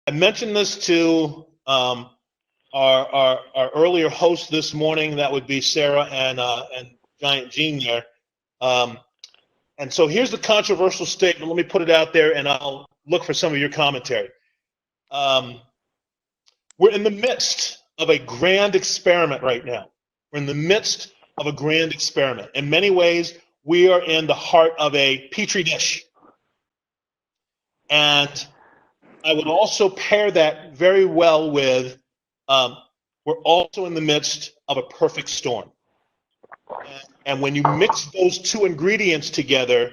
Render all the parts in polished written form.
I mentioned this to our earlier host this morning. That would be Sarah and Giant Gene there. And so here's the controversial statement. Let me put it out there, and I'll look for some of your commentary. We're in the midst of a grand experiment right now. We're in the midst of a grand experiment. In many ways, we are in the heart of a petri dish. And I would also pair that very well with we're also in the midst of a perfect storm. And when you mix those two ingredients together,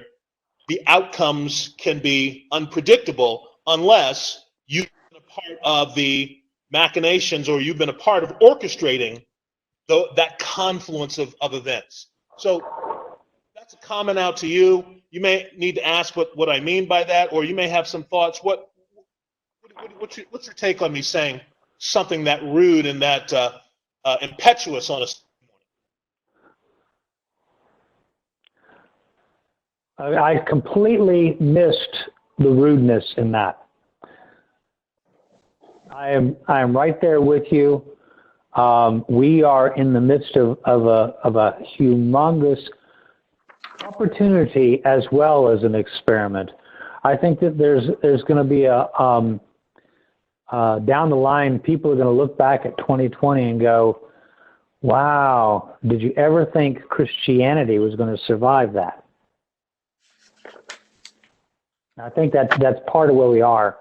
the outcomes can be unpredictable unless you've been a part of the machinations or you've been a part of orchestrating that confluence of events. So that's a comment out to you. You may need to ask what I mean by that, or you may have some thoughts. What's your take on me saying something that rude and that impetuous on a morning? I completely missed the rudeness in that. I am right there with you. We are in the midst of a humongous opportunity as well as an experiment. I think that there's going to be a down the line, people are going to look back at 2020 and go, wow, did you ever think Christianity was going to survive that? I think that's part of where we are.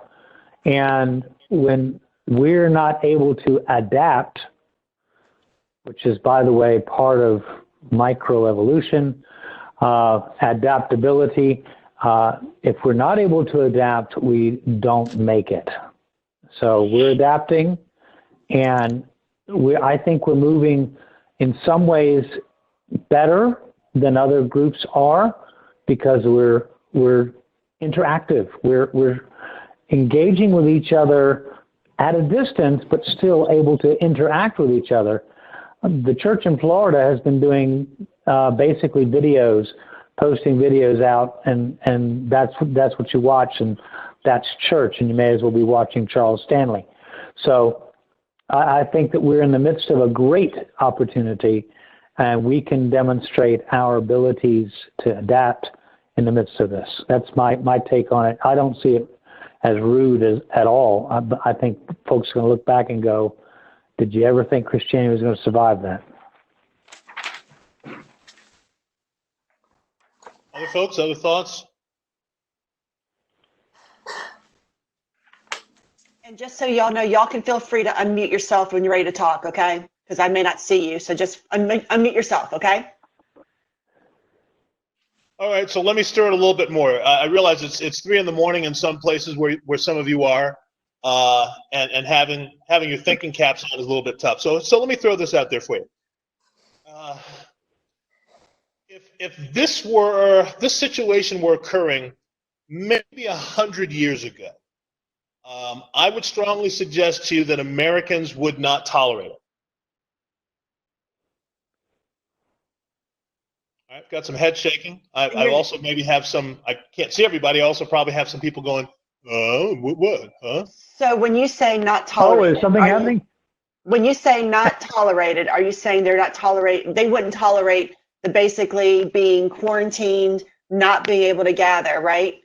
And when we're not able to adapt, which is, by the way, part of microevolution, adaptability, if we're not able to adapt, we don't make it. So we're adapting, and I think we're moving in some ways better than other groups are because we're interactive. We're engaging with each other at a distance, but still able to interact with each other. The church in Florida has been doing basically videos, posting videos out, and that's what you watch, and that's church, and you may as well be watching Charles Stanley. So I think that we're in the midst of a great opportunity, and we can demonstrate our abilities to adapt in the midst of this. That's my take on it. I don't see it as rude at all. I think folks are going to look back and go, did you ever think Christianity was going to survive that? Other folks, other thoughts? And just so y'all know, y'all can feel free to unmute yourself when you're ready to talk, okay? Because I may not see you, so just unmute yourself, okay? All right, so let me stir it a little bit more. I realize it's 3 in the morning in some places where some of you are, and having your thinking caps on is a little bit tough. So let me throw this out there for you. If this situation were occurring maybe 100 years ago, I would strongly suggest to you that Americans would not tolerate it. All right, got some head shaking. I also maybe have some, I can't see everybody, I also probably have some people going, oh, what, huh? So when you say not tolerated, is something happening? When you say not tolerated, are you saying they wouldn't tolerate the basically being quarantined, not being able to gather, right?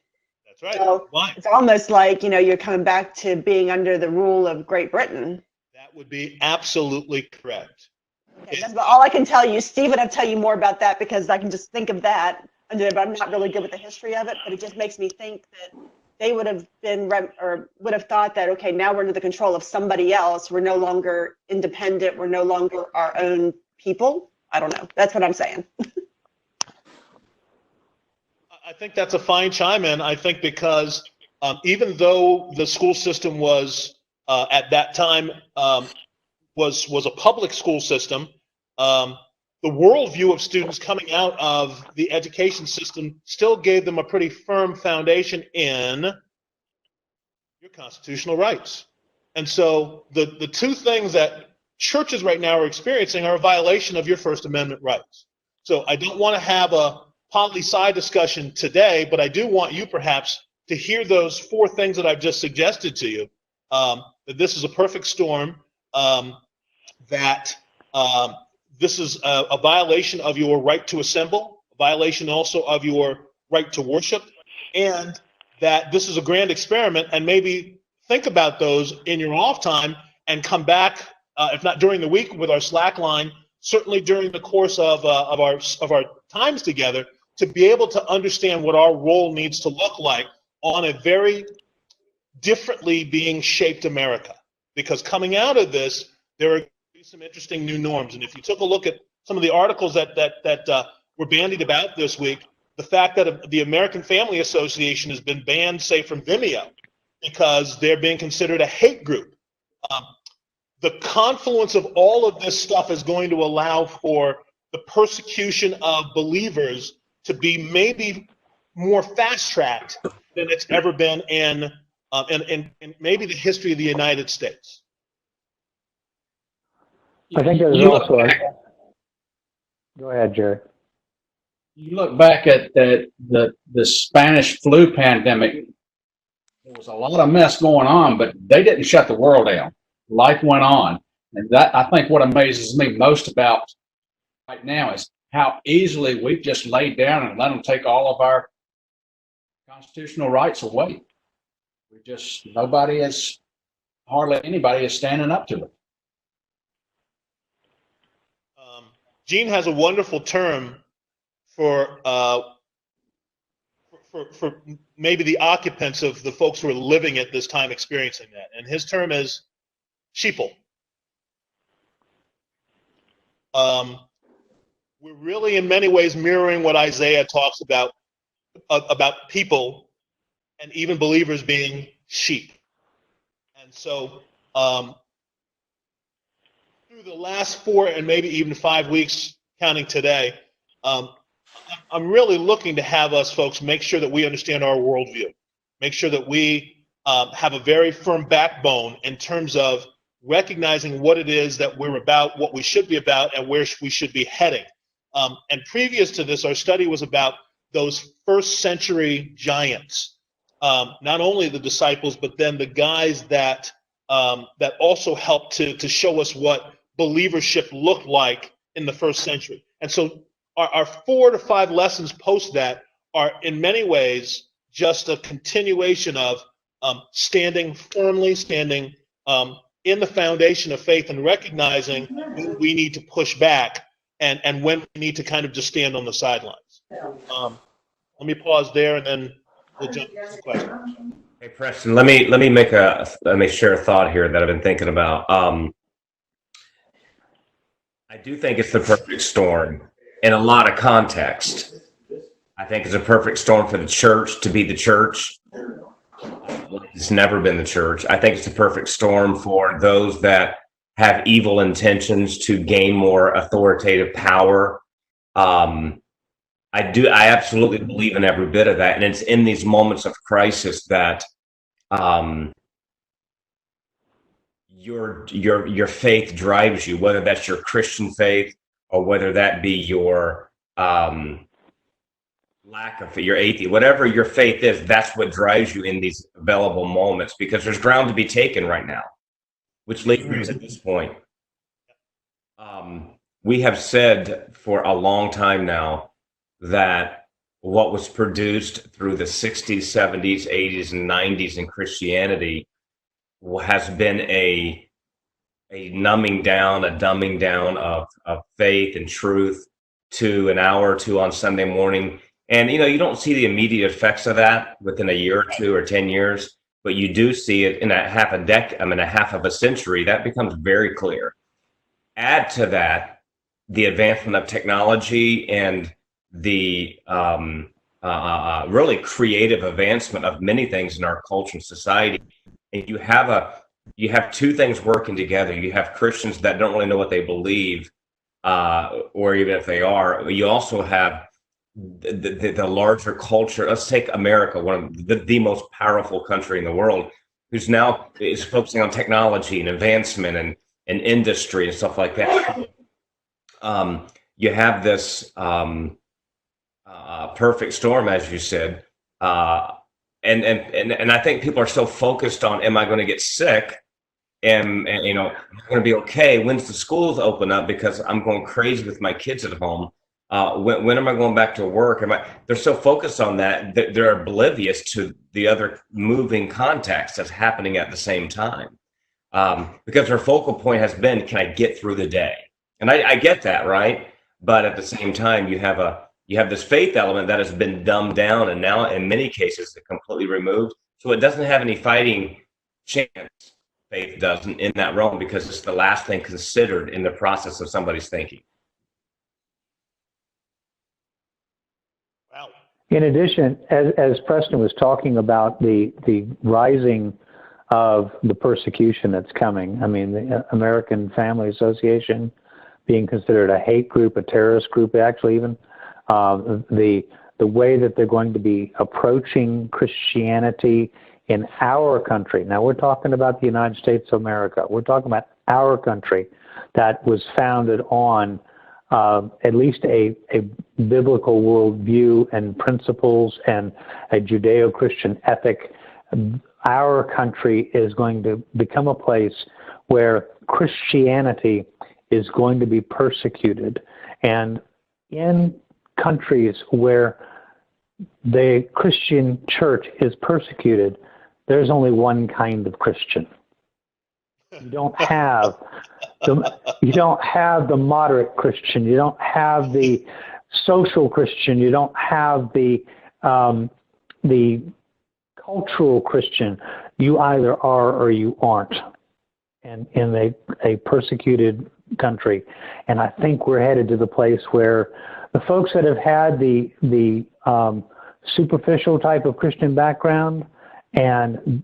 That's right. So why? It's almost like, you're coming back to being under the rule of Great Britain. That would be absolutely correct. Okay, that's all I can tell you. Steve would have to tell you more about that because I can just think of that, but I'm not really good with the history of it, but it just makes me think that they would have would have thought that, okay, now we're under the control of somebody else. We're no longer independent. We're no longer our own people. I don't know. That's what I'm saying. I think that's a fine chime in. I think because even though the school system was at that time was a public school system, the worldview of students coming out of the education system still gave them a pretty firm foundation in your constitutional rights. And so the two things that churches right now are experiencing are a violation of your First Amendment rights. So I don't want to have a poli-sci discussion today, but I do want you perhaps to hear those 4 things that I've just suggested to you that this is a perfect storm, that this is a violation of your right to assemble, a violation also of your right to worship, and that this is a grand experiment, and maybe think about those in your off time and come back, if not during the week with our Slack line, certainly during the course of our times together, to be able to understand what our role needs to look like on a very differently being shaped America. Because coming out of this, there are some interesting new norms. And if you took a look at some of the articles that were bandied about this week, the fact that the American Family Association has been banned, say, from Vimeo because they're being considered a hate group. The confluence of all of this stuff is going to allow for the persecution of believers to be maybe more fast-tracked than it's ever been in maybe the history of the United States. I think there's also go ahead, Jerry. You look back at the Spanish flu pandemic, there was a lot of mess going on, but they didn't shut the world down. Life went on. And that, I think what amazes me most about right now is how easily we've just laid down and let them take all of our constitutional rights away. Hardly anybody is standing up to it. Gene has a wonderful term for maybe the occupants of the folks who are living at this time experiencing that. And his term is sheeple. We're really in many ways mirroring what Isaiah talks about people and even believers being sheep. And so through the last 4 and maybe even 5 weeks, counting today, I'm really looking to have us folks make sure that we understand our worldview, make sure that we have a very firm backbone in terms of recognizing what it is that we're about, what we should be about, and where we should be heading. And previous to this, our study was about those first century giants, not only the disciples, but then the guys that also helped to show us what believership looked like in the first century. And so our 4 to 5 lessons post that are in many ways just a continuation of standing firmly, standing in the foundation of faith and recognizing when we need to push back and when we need to kind of just stand on the sidelines. Let me pause there and then we'll jump into some questions. Hey Preston, let me share a thought here that I've been thinking about. I do think it's the perfect storm in a lot of context. I think it's a perfect storm for the church to be the church. It's never been the church. I think it's the perfect storm for those that have evil intentions to gain more authoritative power. I absolutely believe in every bit of that. And it's in these moments of crisis that your faith drives you, whether that's your Christian faith or whether that be your lack of your atheism, whatever your faith is, that's what drives you in these available moments, because there's ground to be taken right now, which leads me to this point. We have said for a long time now that what was produced through the 60s, 70s, 80s, and 90s in Christianity has been a numbing down, a dumbing down of faith and truth to an hour or two on Sunday morning. And, you don't see the immediate effects of that within a year or 2 or 10 years, but you do see it in a half of a century. That becomes very clear. Add to that the advancement of technology and the really creative advancement of many things in our culture and society. And you have 2 things working together. You have Christians that don't really know what they believe, or even if they are. You also have the larger culture. Let's take America, one of the most powerful country in the world, who's now is focusing on technology and advancement and industry and stuff like that. You have this perfect storm, as you said, and I think people are so focused on, am I going to get sick? And you know, I'm going to be okay. When's the schools open up? Because I'm going crazy with my kids at home. When am I going back to work? They're so focused on that they're oblivious to the other moving context that's happening at the same time. Because their focal point has been, can I get through the day? And I get that, right? But at the same time, you have this faith element that has been dumbed down, and now in many cases, completely removed. So it doesn't have any fighting chance. Faith doesn't in that realm because it's the last thing considered in the process of somebody's thinking. Wow. In addition, as Preston was talking about the rising of the persecution that's coming, I mean, the American Family Association being considered a hate group, a terrorist group, actually even, the way that they're going to be approaching Christianity in our country. Now, we're talking about the United States of America. We're talking about our country that was founded on at least a biblical worldview and principles and a Judeo-Christian ethic. Our country is going to become a place where Christianity is going to be persecuted. And in countries where the Christian church is persecuted, there's only one kind of Christian. You don't have the moderate Christian. You don't have the social Christian. You don't have the cultural Christian. You either are or you aren't. And in a persecuted country, and I think we're headed to the place where the folks that have had the superficial type of Christian background and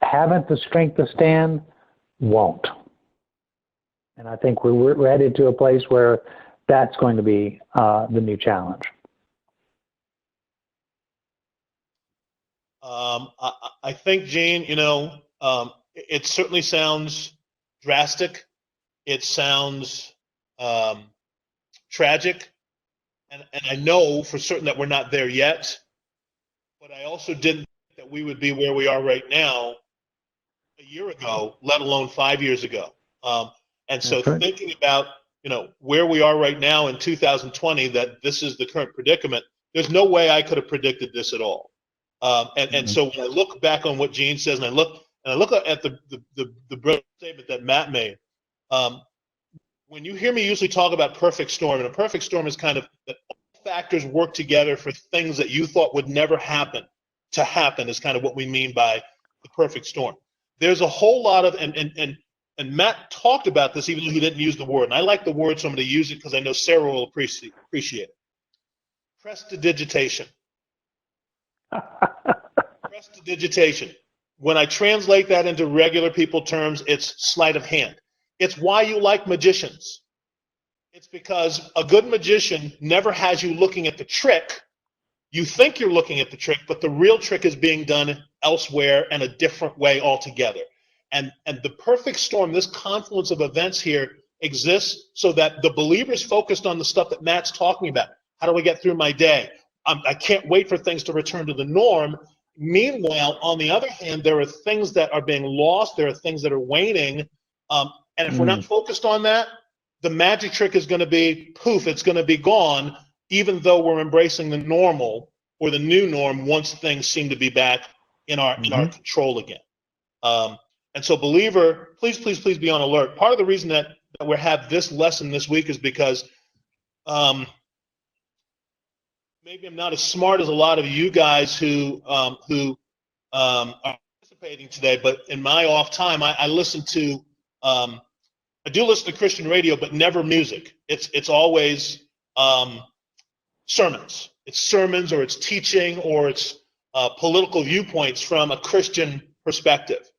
haven't the strength to stand won't. And I think we're headed to a place where that's going to be the new challenge. I think, Gene, it certainly sounds drastic. It sounds tragic. And I know for certain that we're not there yet. But I also didn't think that we would be where we are right now a year ago, let alone 5 years ago. And so That's right. thinking about, where we are right now in 2020, that this is the current predicament, there's no way I could have predicted this at all. And so when I look back on what Gene says, and I look at the brilliant statement that Matt made, when you hear me usually talk about perfect storm, and a perfect storm is kind of that all factors work together for things that you thought would never happen to happen, is kind of what we mean by the perfect storm. There's a whole lot of, and Matt talked about this even though he didn't use the word, and I like the word, so I'm going to use it because I know Sarah will appreciate it. Prestidigitation. Prestidigitation. When I translate that into regular people terms, it's sleight of hand. It's why you like magicians. It's because a good magician never has you looking at the trick. You think you're looking at the trick, but the real trick is being done elsewhere and a different way altogether. And the perfect storm, this confluence of events here, exists so that the believer's focused on the stuff that Matt's talking about. How do I get through my day? I can't wait for things to return to the norm. Meanwhile, on the other hand, there are things that are being lost. There are things that are waning. And if we're not focused on that, the magic trick is going to be poof, it's going to be gone, even though we're embracing the normal or the new norm once things seem to be back in our control again. And so, believer, please be on alert. Part of the reason that we have this lesson this week is because maybe I'm not as smart as a lot of you guys who are participating today, but in my off time, I listen to I do listen to Christian radio, but never music. It's always sermons. It's sermons, or it's teaching, or it's political viewpoints from a Christian perspective.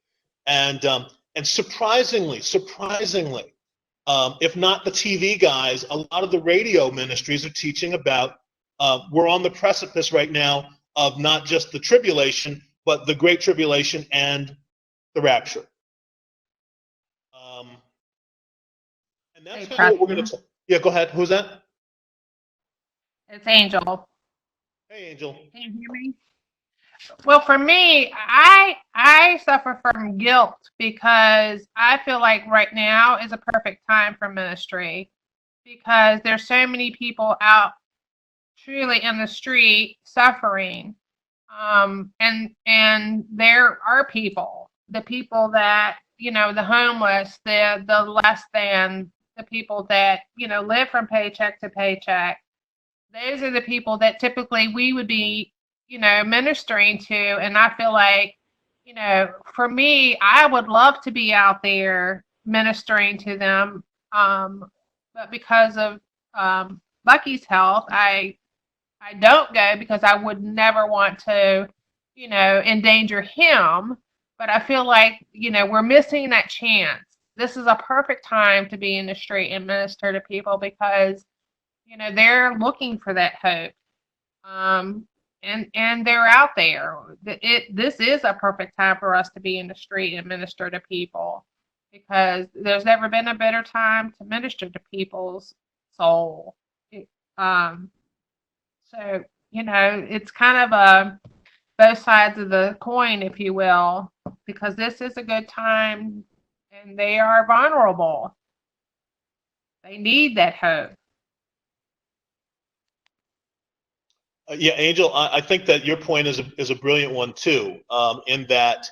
And surprisingly, if not the TV guys, a lot of the radio ministries are teaching about we're on the precipice right now of not just the tribulation, but the great tribulation and the rapture. And that's Hey, kind of what we're going to. Yeah, go ahead. Who's that? It's Angel. Hey, Angel. Can you hear me? Well, for me, I suffer from guilt because I feel like right now is a perfect time for ministry because there's so many people out truly in the street suffering. And there are people, the people that, the homeless, the less than, the people that, live from paycheck to paycheck. Those are the people that typically we would be, ministering to. And I feel like, for me, I would love to be out there ministering to them. But because of Lucky's health, I don't go because I would never want to, endanger him. But I feel like, we're missing that chance. This is a perfect time to be in the street and minister to people because, they're looking for that hope. And they're out there. This is a perfect time for us to be in the street and minister to people because there's never been a better time to minister to people's soul. Um, so, it's kind of both sides of the coin, if you will, because this is a good time and they are vulnerable. They need that hope. Yeah, Angel, I think that your point is a brilliant one too, in that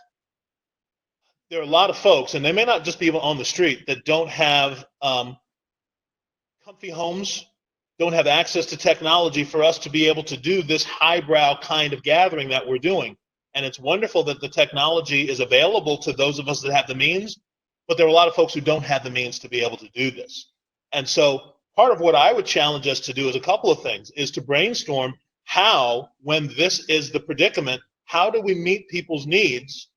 there are a lot of folks, and they may not just be on the street, that don't have comfy homes, don't have access to technology for us to be able to do this highbrow kind of gathering that we're doing. And it's wonderful that the technology is available to those of us that have the means, but there are a lot of folks who don't have the means to be able to do this. And so part of what I would challenge us to do is a couple of things, is to brainstorm how, when this is the predicament, how do we meet people's needs,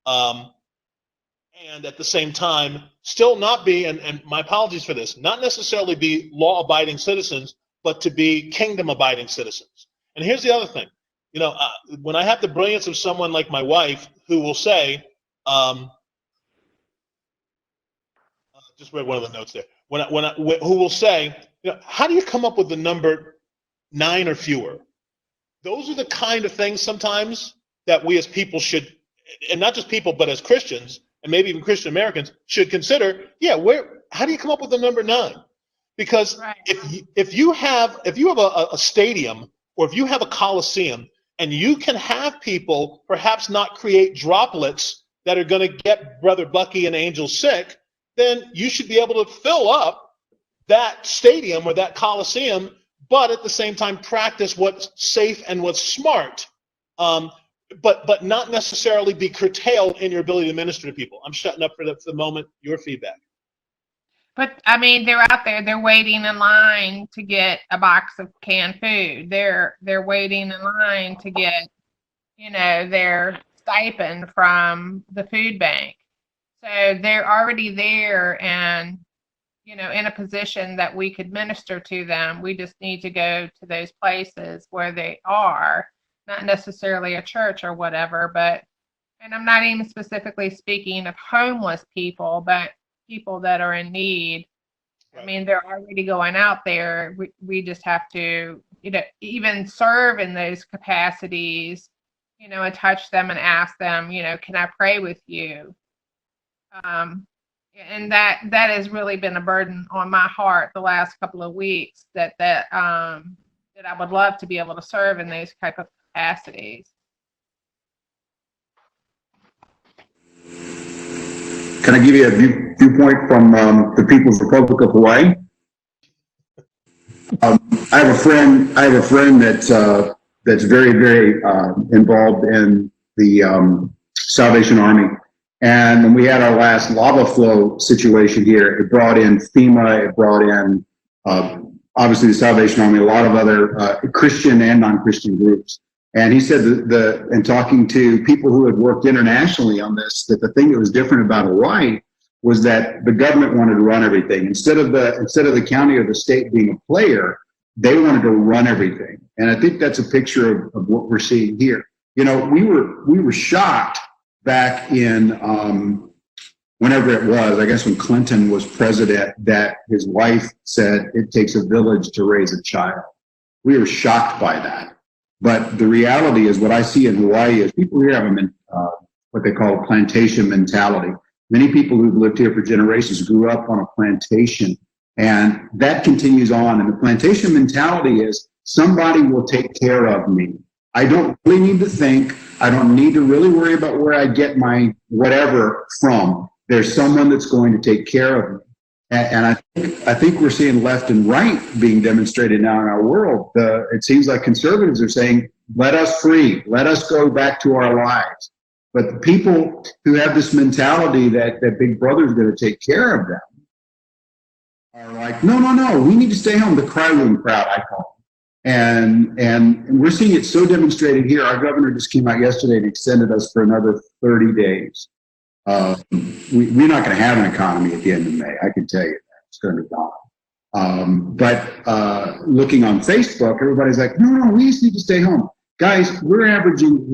and at the same time still not be, and my apologies for this, not necessarily be law-abiding citizens, but to be kingdom-abiding citizens. And here's the other thing. When I have the brilliance of someone like my wife who will say, just read one of the notes there, who will say, how do you come up with the number 9 or fewer? Those are the kind of things sometimes that we as people should, and not just people, but as Christians, and maybe even Christian Americans, should consider, how do you come up with the number 9? Because Right. if you have a stadium, or if you have a coliseum, and you can have people perhaps not create droplets that are going to get Brother Bucky and Angel sick, then you should be able to fill up that stadium or that coliseum, but at the same time practice what's safe and what's smart, but not necessarily be curtailed in your ability to minister to people. I'm shutting up for the moment. Your feedback. But I mean, they're out there. They're waiting in line to get a box of canned food. They're waiting in line to get, their stipend from the food bank. So they're already there and, in a position that we could minister to them. We just need to go to those places where they are, not necessarily a church or whatever, and I'm not even specifically speaking of homeless people, but people that are in need. Right. I mean, they're already going out there. We just have to, even serve in those capacities, and touch them and ask them, can I pray with you? And that has really been a burden on my heart the last couple of weeks, that I would love to be able to serve in those type of capacities. Can I give you a viewpoint from the People's Republic of Hawaii? I have a friend that's very, very involved in the Salvation Army. And when we had our last lava flow situation here, it brought in FEMA, it brought in obviously the Salvation Army, a lot of other Christian and non-Christian groups. And he said in talking to people who had worked internationally on this, that the thing that was different about Hawaii was that the government wanted to run everything. Instead of the county or the state being a player, they wanted to run everything. And I think that's a picture of what we're seeing here. We were shocked back in whenever it was, I guess when Clinton was president, that his wife said it takes a village to raise a child. We were shocked by that. But the reality is, what I see in Hawaii is people here have what they call a plantation mentality. Many people who've lived here for generations grew up on a plantation, and that continues on. And the plantation mentality is somebody will take care of me. I don't really need to think. I don't need to really worry about where I get my whatever from. There's someone that's going to take care of me. And I think we're seeing left and right being demonstrated now in our world. It seems like conservatives are saying, let us free, let us go back to our lives. But the people who have this mentality that Big Brother is going to take care of them are like, no, we need to stay home. The cry room crowd, I call them. And we're seeing it so demonstrated here. Our governor just came out yesterday and extended us for another 30 days. We're not going to have an economy at the end of May. I can tell you that. It's going to be gone. But looking on Facebook, everybody's like, no, we just need to stay home. Guys, we're averaging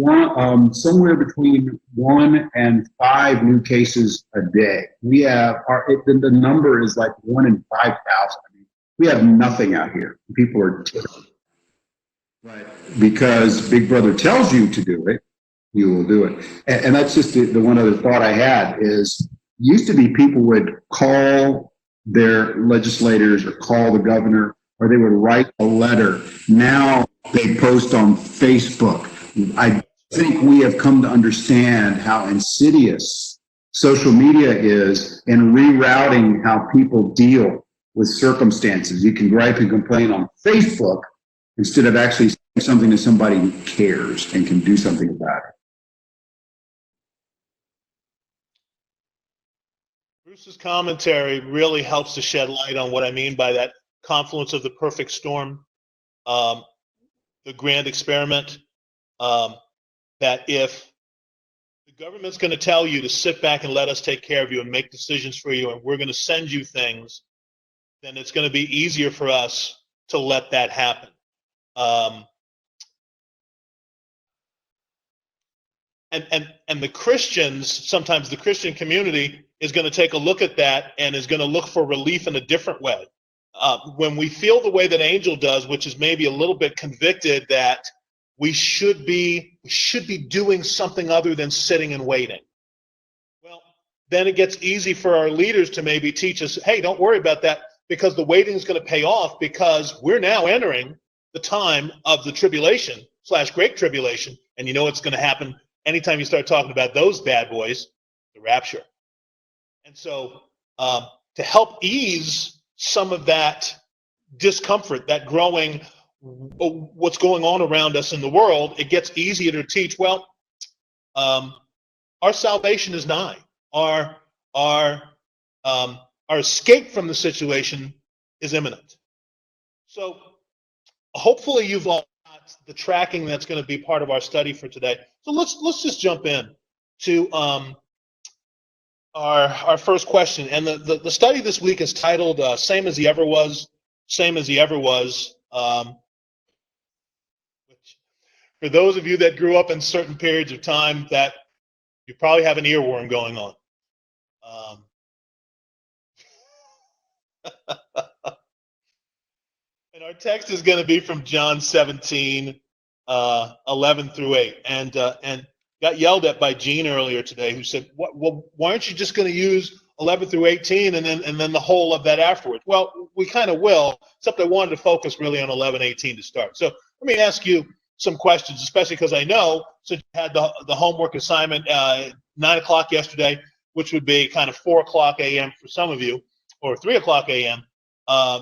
somewhere between 1 and 5 new cases a day. We have the number is like 1 in 5,000. I mean, we have nothing out here. People are terrible. Right. Because Big Brother tells you to do it, you will do it. And that's just the one other thought I had is used to be people would call their legislators or call the governor or they would write a letter. Now they post on Facebook. I think we have come to understand how insidious social media is in rerouting how people deal with circumstances. You can gripe and complain on Facebook instead of actually saying something to somebody who cares and can do something about it. Bruce's commentary really helps to shed light on what I mean by that confluence of the perfect storm, the grand experiment, that if the government's going to tell you to sit back and let us take care of you and make decisions for you, and we're going to send you things, then it's going to be easier for us to let that happen. And the Christians, sometimes the Christian community is going to take a look at that and is going to look for relief in a different way. When we feel the way that Angel does, which is maybe a little bit convicted that we should be doing something other than sitting and waiting. Well, then it gets easy for our leaders to maybe teach us, hey, don't worry about that because the waiting is going to pay off because we're now entering the time of the tribulation / great tribulation. And you know what's going to happen anytime you start talking about those bad boys, the rapture. And so to help ease some of that discomfort, that growing, what's going on around us in the world, it gets easier to teach, well, our salvation is nigh. Our escape from the situation is imminent. So hopefully you've all got the tracking that's going to be part of our study for today. So let's just jump in to our first question. And the study this week is titled Same as He Ever Was, Same as He Ever Was. Which, for those of you that grew up in certain periods of time, that you probably have an earworm going on. And our text is going to be from John 17, 11 through 8. And got yelled at by Gene earlier today, who said, well, why aren't you just going to use 11 through 18 and then the whole of that afterwards? Well, we kind of will, except I wanted to focus really on 11, 18 to start. So let me ask you some questions, especially because I know, since you had the homework assignment 9 o'clock yesterday, which would be kind of 4 o'clock a.m. for some of you, or 3 o'clock a.m.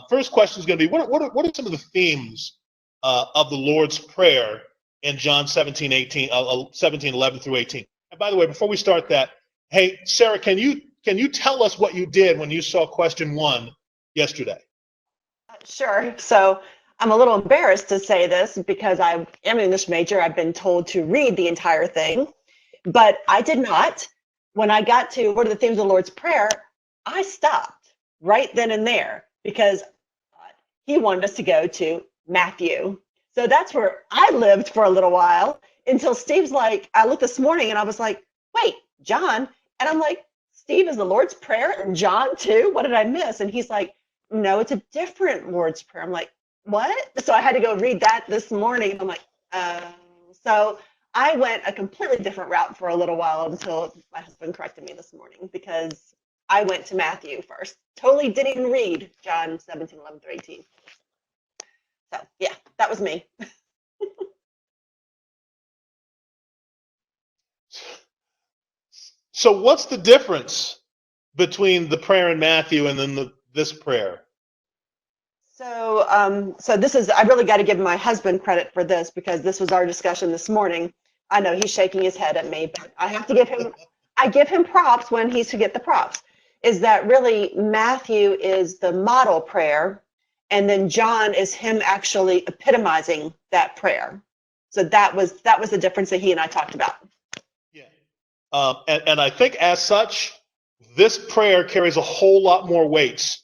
First question is going to be, what are some of the themes of the Lord's Prayer in John 17, 11 through 18? And by the way, before we start that, hey, Sarah, can you tell us what you did when you saw question 1 yesterday? Sure. So I'm a little embarrassed to say this because I am an English major. I've been told to read the entire thing, but I did not. When I got to what are the themes of the Lord's Prayer, I stopped right then and there because he wanted us to go to Matthew. So that's where I lived for a little while until Steve's like, I looked this morning and I was like, wait, John? And I'm like, Steve, is the Lord's Prayer in John too? What did I miss? And he's like, no, it's a different Lord's Prayer. I'm like, what? So I had to go read that this morning. I'm like, So I went a completely different route for a little while until my husband corrected me this morning because I went to Matthew first. Totally didn't even read John 17:11-18. So yeah, that was me. So what's the difference between the prayer in Matthew and then this prayer? So this is, I really got to give my husband credit for this because this was our discussion this morning. I know he's shaking his head at me, but I have to give him, I give him props when he's to get the props. Is that really Matthew is the model prayer, and then John is him actually epitomizing that prayer. So that was the difference that he and I talked about. Yeah. And I think as such, this prayer carries a whole lot more weights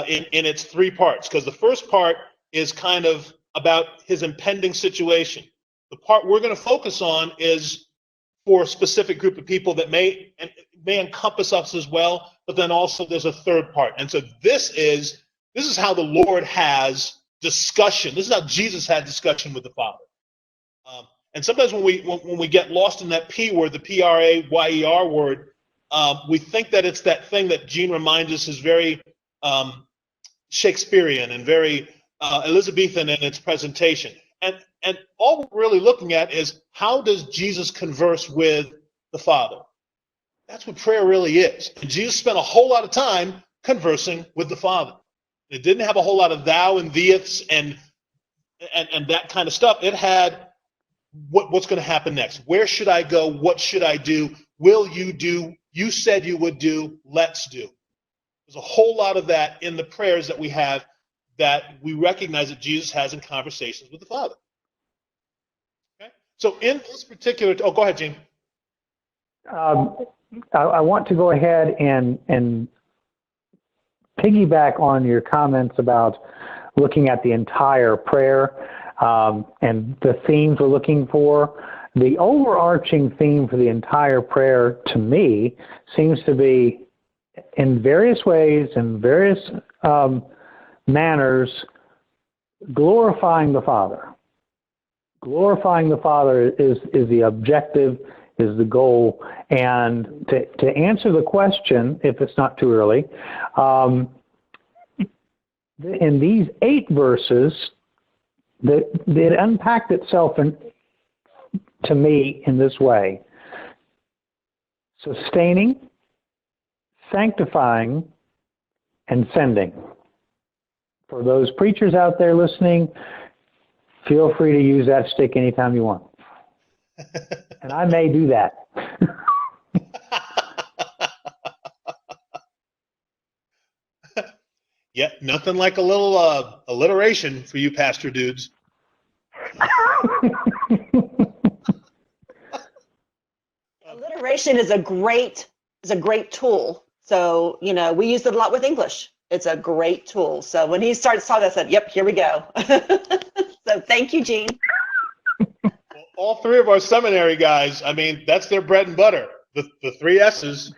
in its three parts, because the first part is kind of about his impending situation. The part we're going to focus on is for a specific group of people that may encompass us as well, but then also there's a third part. And so this is how the Lord has discussion. This is how Jesus had discussion with the Father. And sometimes when we get lost in that P word, the P-R-A-Y-E-R word, we think that it's that thing that Gene reminds us is very Shakespearean and very Elizabethan in its presentation. And all we're really looking at is, how does Jesus converse with the Father? That's what prayer really is. And Jesus spent a whole lot of time conversing with the Father. It didn't have a whole lot of thou and theeth and that kind of stuff. It had what's going to happen next. Where should I go? What should I do? Will you do? You said you would do. Let's do. There's a whole lot of that in the prayers that we have that we recognize that Jesus has in conversations with the Father. Okay? So in this particular, go ahead, Gene. I want to go ahead and piggyback on your comments about looking at the entire prayer and the themes we're looking for. The overarching theme for the entire prayer, to me, seems to be, in various ways, in various manners, glorifying the Father. Glorifying the Father is the objective, is the goal. And to answer the question, if it's not too early, in these 8 verses, it unpacked itself to me in this way: sustaining, sanctifying, and sending. For those preachers out there listening, feel free to use that stick anytime you want. And I may do that. Yeah, nothing like a little alliteration for you pastor dudes. Alliteration is a great tool. So, we use it a lot with English. It's a great tool. So when he started talking, I said, yep, here we go. So thank you, Gene. Well, all 3 of our seminary guys, I mean, that's their bread and butter, the 3 S's.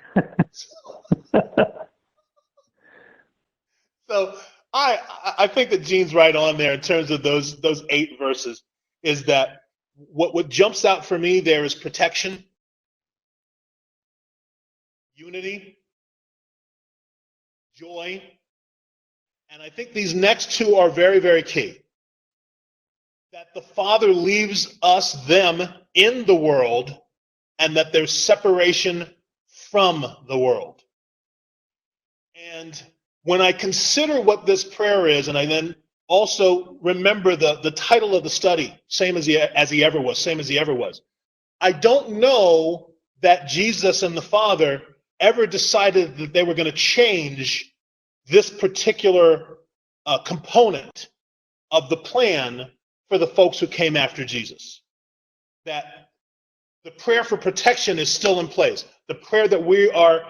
So I think that Gene's right on there in terms of those 8 verses, is that what jumps out for me there is protection, unity, joy, and I think these next 2 are very, very key. That the Father leaves them in the world, and that there's separation from the world. And when I consider what this prayer is, and I then also remember the title of the study, same as he ever was, I don't know that Jesus and the Father ever decided that they were going to change this particular component of the plan for the folks who came after Jesus. That the prayer for protection is still in place. The prayer that we are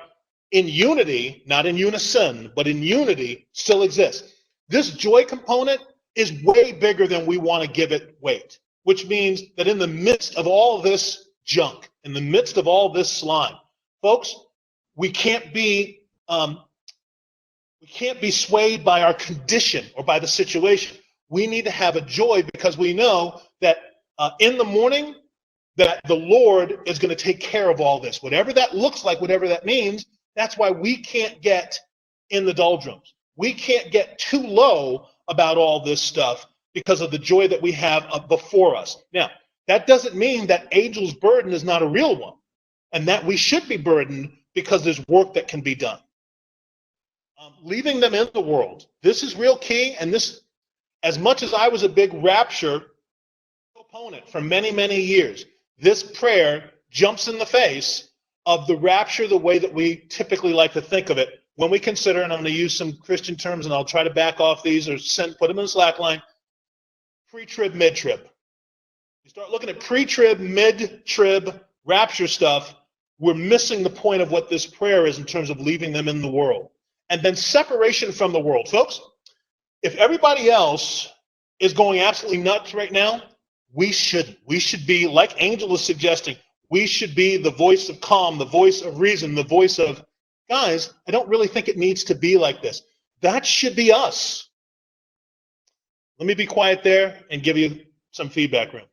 in unity, not in unison, but in unity, still exists. This joy component is way bigger than we want to give it weight, which means that in the midst of all this junk, in the midst of all this slime, folks, we can't be swayed by our condition or by the situation. We need to have a joy because we know that in the morning, that the Lord is going to take care of all this. Whatever that looks like, whatever that means, that's why we can't get in the doldrums. We can't get too low about all this stuff because of the joy that we have before us. Now, that doesn't mean that angels' burden is not a real one, and that we should be burdened because there's work that can be done. Leaving them in the world, this is real key, and this, as much as I was a big rapture opponent for many, many years, this prayer jumps in the face of the rapture the way that we typically like to think of it when we consider, and I'm going to use some Christian terms, and I'll try to back off these or put them in the slack line, pre-trib, mid-trib. You start looking at pre-trib, mid-trib, rapture stuff, we're missing the point of what this prayer is in terms of leaving them in the world. And then separation from the world. Folks, if everybody else is going absolutely nuts right now, we shouldn't. We should be, like Angel is suggesting, we should be the voice of calm, the voice of reason, the voice of, guys, I don't really think it needs to be like this. That should be us. Let me be quiet there and give you some feedback room.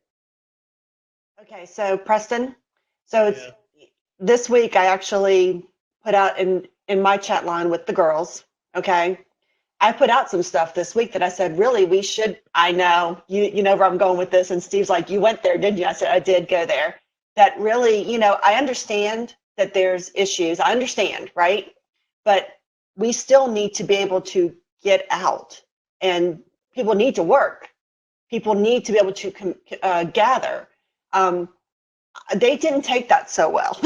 Okay, so Preston, so it's this week I actually put out in my chat line with the girls, okay? I put out some stuff this week that I said, really, we should, I know, you know where I'm going with this, and Steve's like, you went there, didn't you? I said, I did go there. That really, you know, I understand that there's issues. I understand, right? But we still need to be able to get out, and people need to work. People need to be able to gather. They didn't take that so well.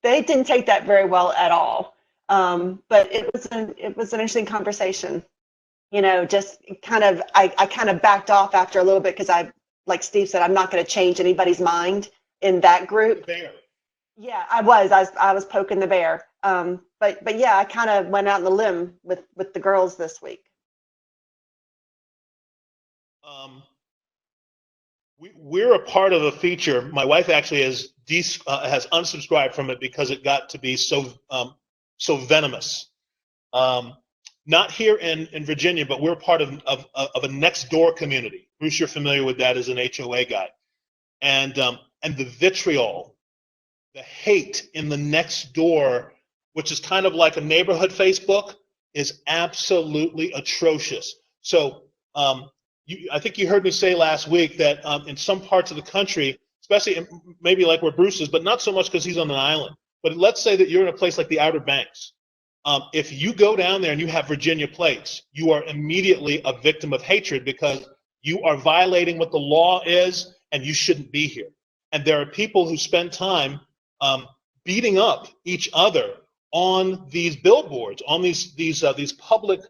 They didn't take that very well at all. But it was an interesting conversation. You know, just kind of, I kind of backed off after a little bit because like Steve said, I'm not going to change anybody's mind in that group. Yeah, I was poking the bear. But yeah, I kind of went out on the limb with the girls this week. We're a part of a feature. My wife actually has unsubscribed from it because it got to be so venomous. Not here in Virginia, but we're part of a next door community. Bruce, you're familiar with that as an HOA guy, and the vitriol, the hate in the next door, which is kind of like a neighborhood Facebook, is absolutely atrocious. So I think you heard me say last week that in some parts of the country, especially maybe like where Bruce is, but not so much because he's on an island, but let's say that you're in a place like the Outer Banks. If you go down there and you have Virginia plates, you are immediately a victim of hatred because you are violating what the law is and you shouldn't be here. And there are people who spend time beating up each other on these billboards, on these public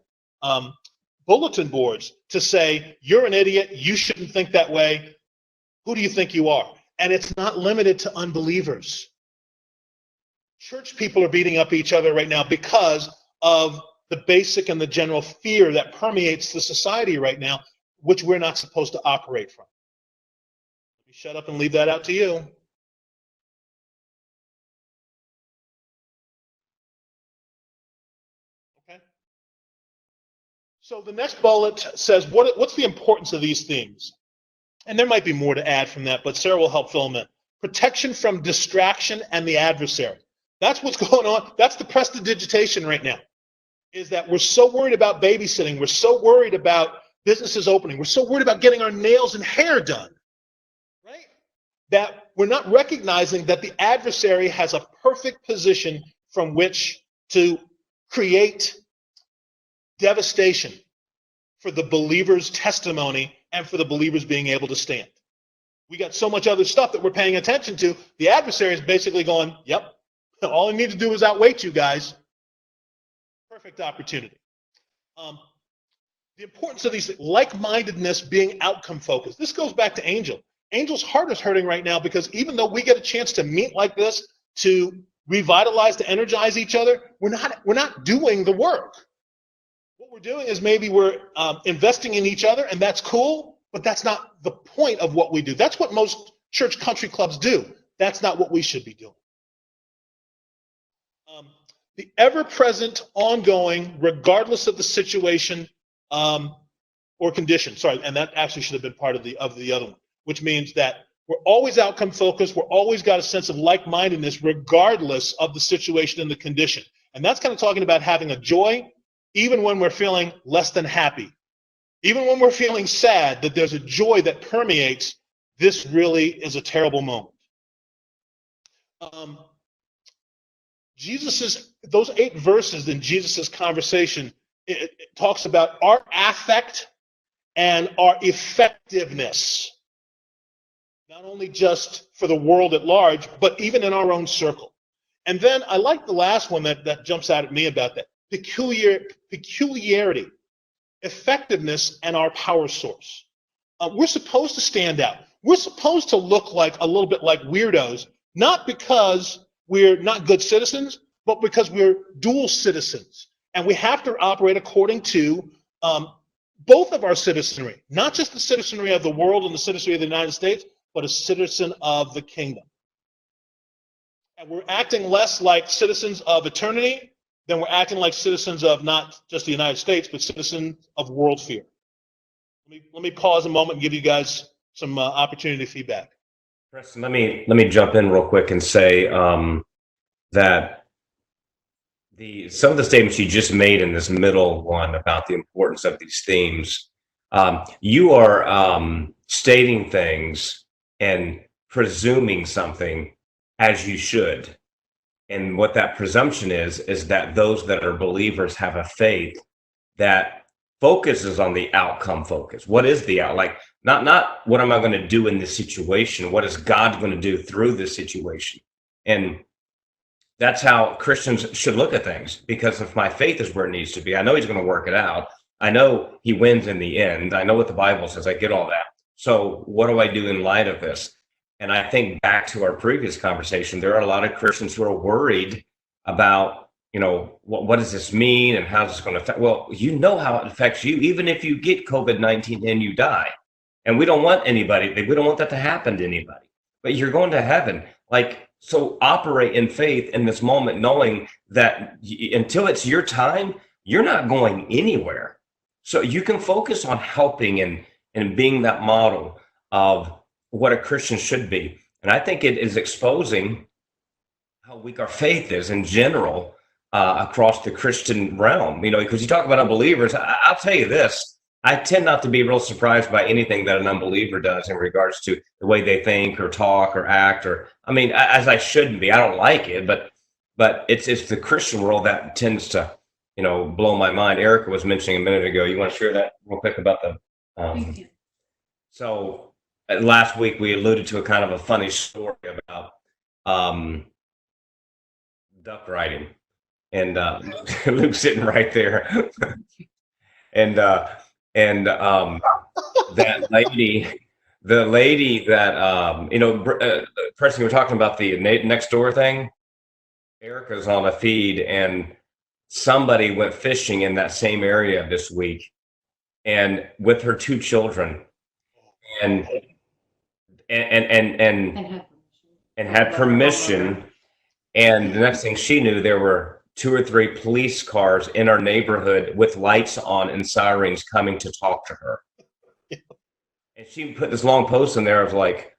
bulletin boards to say, you're an idiot, you shouldn't think that way, who do you think you are? And it's not limited to unbelievers. Church people are beating up each other right now because of the basic and the general fear that permeates the society right now, which we're not supposed to operate from. Let me shut up and leave that out to you. Okay. So the next bullet says, what's the importance of these themes? And there might be more to add from that, but Sarah will help fill them in. Protection from distraction and the adversary. That's what's going on. That's the prestidigitation right now, is that we're so worried about babysitting. We're so worried about businesses opening. We're so worried about getting our nails and hair done, right? That we're not recognizing that the adversary has a perfect position from which to create devastation for the believer's testimony and for the believers being able to stand. We got so much other stuff that we're paying attention to. The adversary is basically going, yep, all I need to do is outweight you guys. Perfect opportunity. The importance of these, like-mindedness being outcome focused. This goes back to Angel. Angel's heart is hurting right now because even though we get a chance to meet like this, to revitalize, to energize each other, we're not doing the work. What we're doing is maybe we're investing in each other, and that's cool, but that's not the point of what we do. That's what most church country clubs do. That's not what we should be doing. The ever-present, ongoing, regardless of the situation or condition. Sorry, and that actually should have been part of the other one. which means that we're always outcome focused. We're always got a sense of like-mindedness, regardless of the situation and the condition. And that's kind of talking about having a joy, even when we're feeling less than happy. Even when we're feeling sad, that there's a joy that permeates, this really is a terrible moment. Those 8 verses in Jesus's conversation, it talks about our affect and our effectiveness, not only just for the world at large, but even in our own circle. And then I like the last one that jumps out at me about that, peculiarity, effectiveness, and our power source. We're supposed to stand out. We're supposed to look like a little bit like weirdos, not because we're not good citizens, but because we're dual citizens. And we have to operate according to both of our citizenry, not just the citizenry of the world and the citizenry of the United States, but a citizen of the kingdom. And we're acting less like citizens of eternity than we're acting like citizens of not just the United States, but citizens of world fear. Let me pause a moment and give you guys some opportunity to feedback. Preston, let me jump in real quick and say that some of the statements you just made in this middle one about the importance of these themes, you are stating things and presuming something as you should. And what that presumption is that those that are believers have a faith that focuses on the outcome focus. What is the like not what am I going to do in this situation? What is God going to do through this situation? And that's how Christians should look at things, because if my faith is where it needs to be, I know he's going to work it out. I know he wins in the end. I know what the Bible says. I get all that. So what do I do in light of this? And I think back to our previous conversation, there are a lot of Christians who are worried about, what does this mean and how's this going to affect? Well, you know how it affects you, even if you get COVID-19 and you die. And we don't want that to happen to anybody. But you're going to heaven. So operate in faith in this moment, knowing that until it's your time, you're not going anywhere. So you can focus on helping and being that model of what a Christian should be. And I think it is exposing how weak our faith is in general across the Christian realm. Because you talk about unbelievers, I'll tell you this. I tend not to be real surprised by anything that an unbeliever does in regards to the way they think or talk or act, as I shouldn't be. I don't like it, but it's the Christian world that tends to, blow my mind. Erica was mentioning a minute ago. You want to share that real quick about the? So last week we alluded to a kind of a funny story about duck riding, and Luke's sitting right there, and that lady, the lady that Preston, you were talking about the next door thing. Erica's on a feed, and somebody went fishing in that same area this week, and with her 2 children, and had permission. And the next thing she knew, there were 2 or 3 police cars in our neighborhood with lights on and sirens coming to talk to her. And she put this long post in there of like,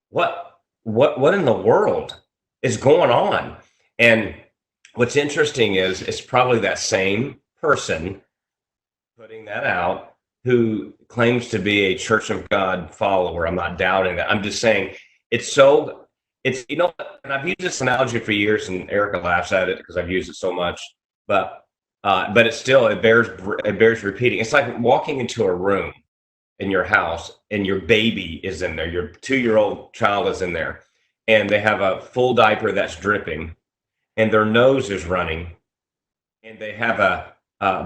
what in the world is going on? And what's interesting is it's probably that same person putting that out who claims to be a Church of God follower. I'm not doubting that. I'm just saying it's, and I've used this analogy for years, and Erica laughs at it because I've used it so much, but it bears repeating. It's like walking into a room in your house and your baby is in there, your 2-year-old child is in there, and they have a full diaper that's dripping, and their nose is running, and they have a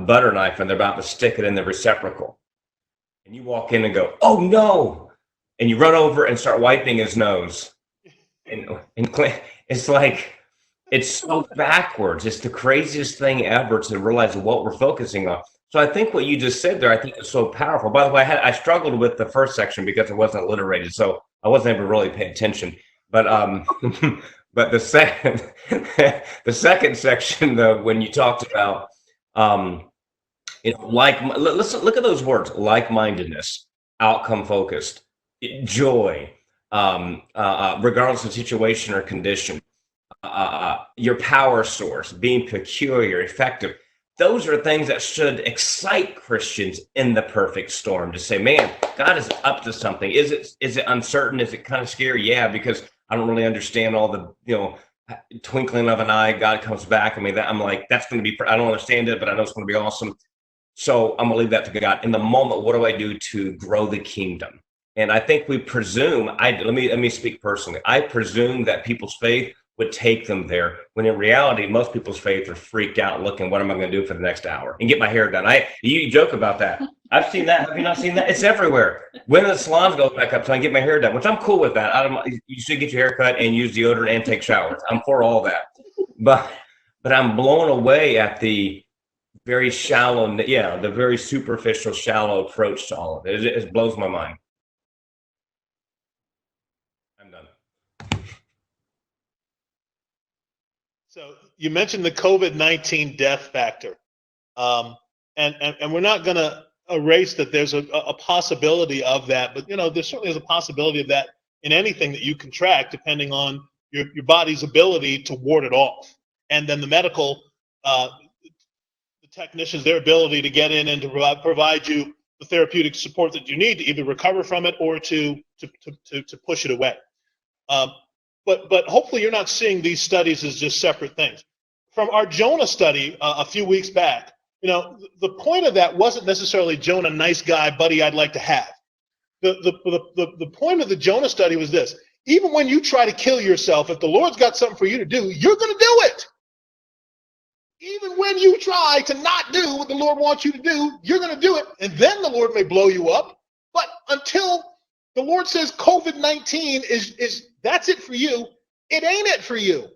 butter knife and they're about to stick it in the receptacle, and you walk in and go, "Oh no!" and you run over and start wiping his nose. And it's like, it's so backwards. It's the craziest thing ever to realize what we're focusing on. So I think what you just said there, I think is so powerful. By the way, I struggled with the first section because it wasn't alliterated, so I wasn't able to really pay attention. But but the second section, though, when you talked about let's look at those words: like-mindedness, outcome focused. joy, regardless of situation or condition, your power source, being peculiar, effective. Those are things that should excite Christians in the perfect storm to say, man, God is up to something. Is it uncertain? Is it kind of scary? Yeah, because I don't really understand all the, twinkling of an eye, God comes back. I mean, I'm like, that's going to be, I don't understand it, but I know it's going to be awesome. So I'm going to leave that to God. In the moment, what do I do to grow the kingdom? And I think we presume, let me speak personally. I presume that people's faith would take them there, when in reality, most people's faith are freaked out looking, what am I going to do for the next hour? And get my hair done. You joke about that. I've seen that. Have you not seen that? It's everywhere. When the salons go back up, so I can get my hair done, which I'm cool with that. You should get your hair cut and use deodorant and take showers. I'm for all that. But I'm blown away at the very shallow, the very superficial, shallow approach to all of it. It blows my mind. I'm done. So you mentioned the COVID-19 death factor, and we're not going to erase that there's a possibility of that, but there certainly is a possibility of that in anything that you contract, depending on your body's ability to ward it off, and then the medical, the technicians, their ability to get in and to provide you the therapeutic support that you need to either recover from it or to push it away. But hopefully you're not seeing these studies as just separate things. From our Jonah study a few weeks back, the point of that wasn't necessarily Jonah, nice guy, buddy I'd like to have. The point of the Jonah study was this: even when you try to kill yourself, if the Lord's got something for you to do, you're going to do it. Even when you try to not do what the Lord wants you to do, you're going to do it, and then the Lord may blow you up. But until the Lord says COVID-19 is that's it for you, it ain't it for you.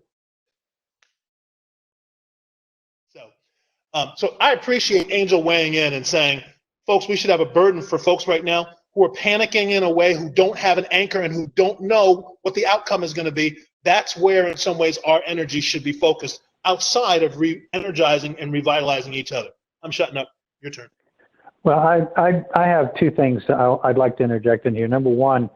So I appreciate Angel weighing in and saying, folks, we should have a burden for folks right now who are panicking in a way, who don't have an anchor and who don't know what the outcome is going to be. That's where, in some ways, our energy should be focused outside of re-energizing and revitalizing each other. I'm shutting up. Your turn. Well, I have two things I'd like to interject in here. Number one,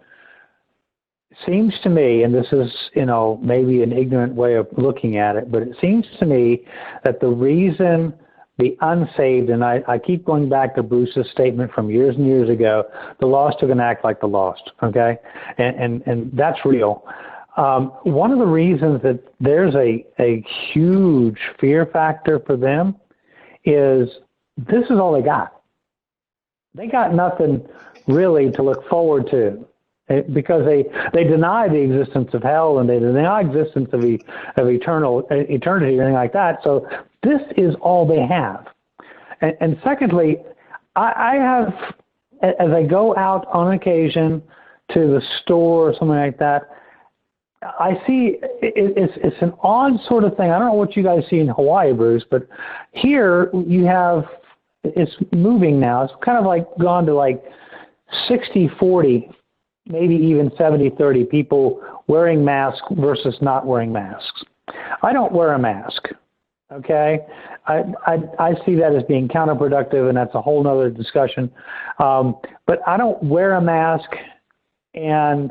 seems to me, and this is, maybe an ignorant way of looking at it, but it seems to me that the reason the unsaved, and I keep going back to Bruce's statement from years and years ago, the lost are going to act like the lost, okay? And that's real. One of the reasons that there's a huge fear factor for them is this is all they got. They got nothing really to look forward to, because they deny the existence of hell, and they deny existence of eternity, anything like that. So this is all they have. And secondly, I have, as I go out on occasion to the store or something like that, I see it's an odd sort of thing. I don't know what you guys see in Hawaii, Bruce, but here you have, it's moving now. It's kind of like gone to like 60-40, maybe even 70-30 people wearing masks versus not wearing masks. I don't wear a mask, okay? I see that as being counterproductive, and that's a whole nother discussion. But I don't wear a mask, and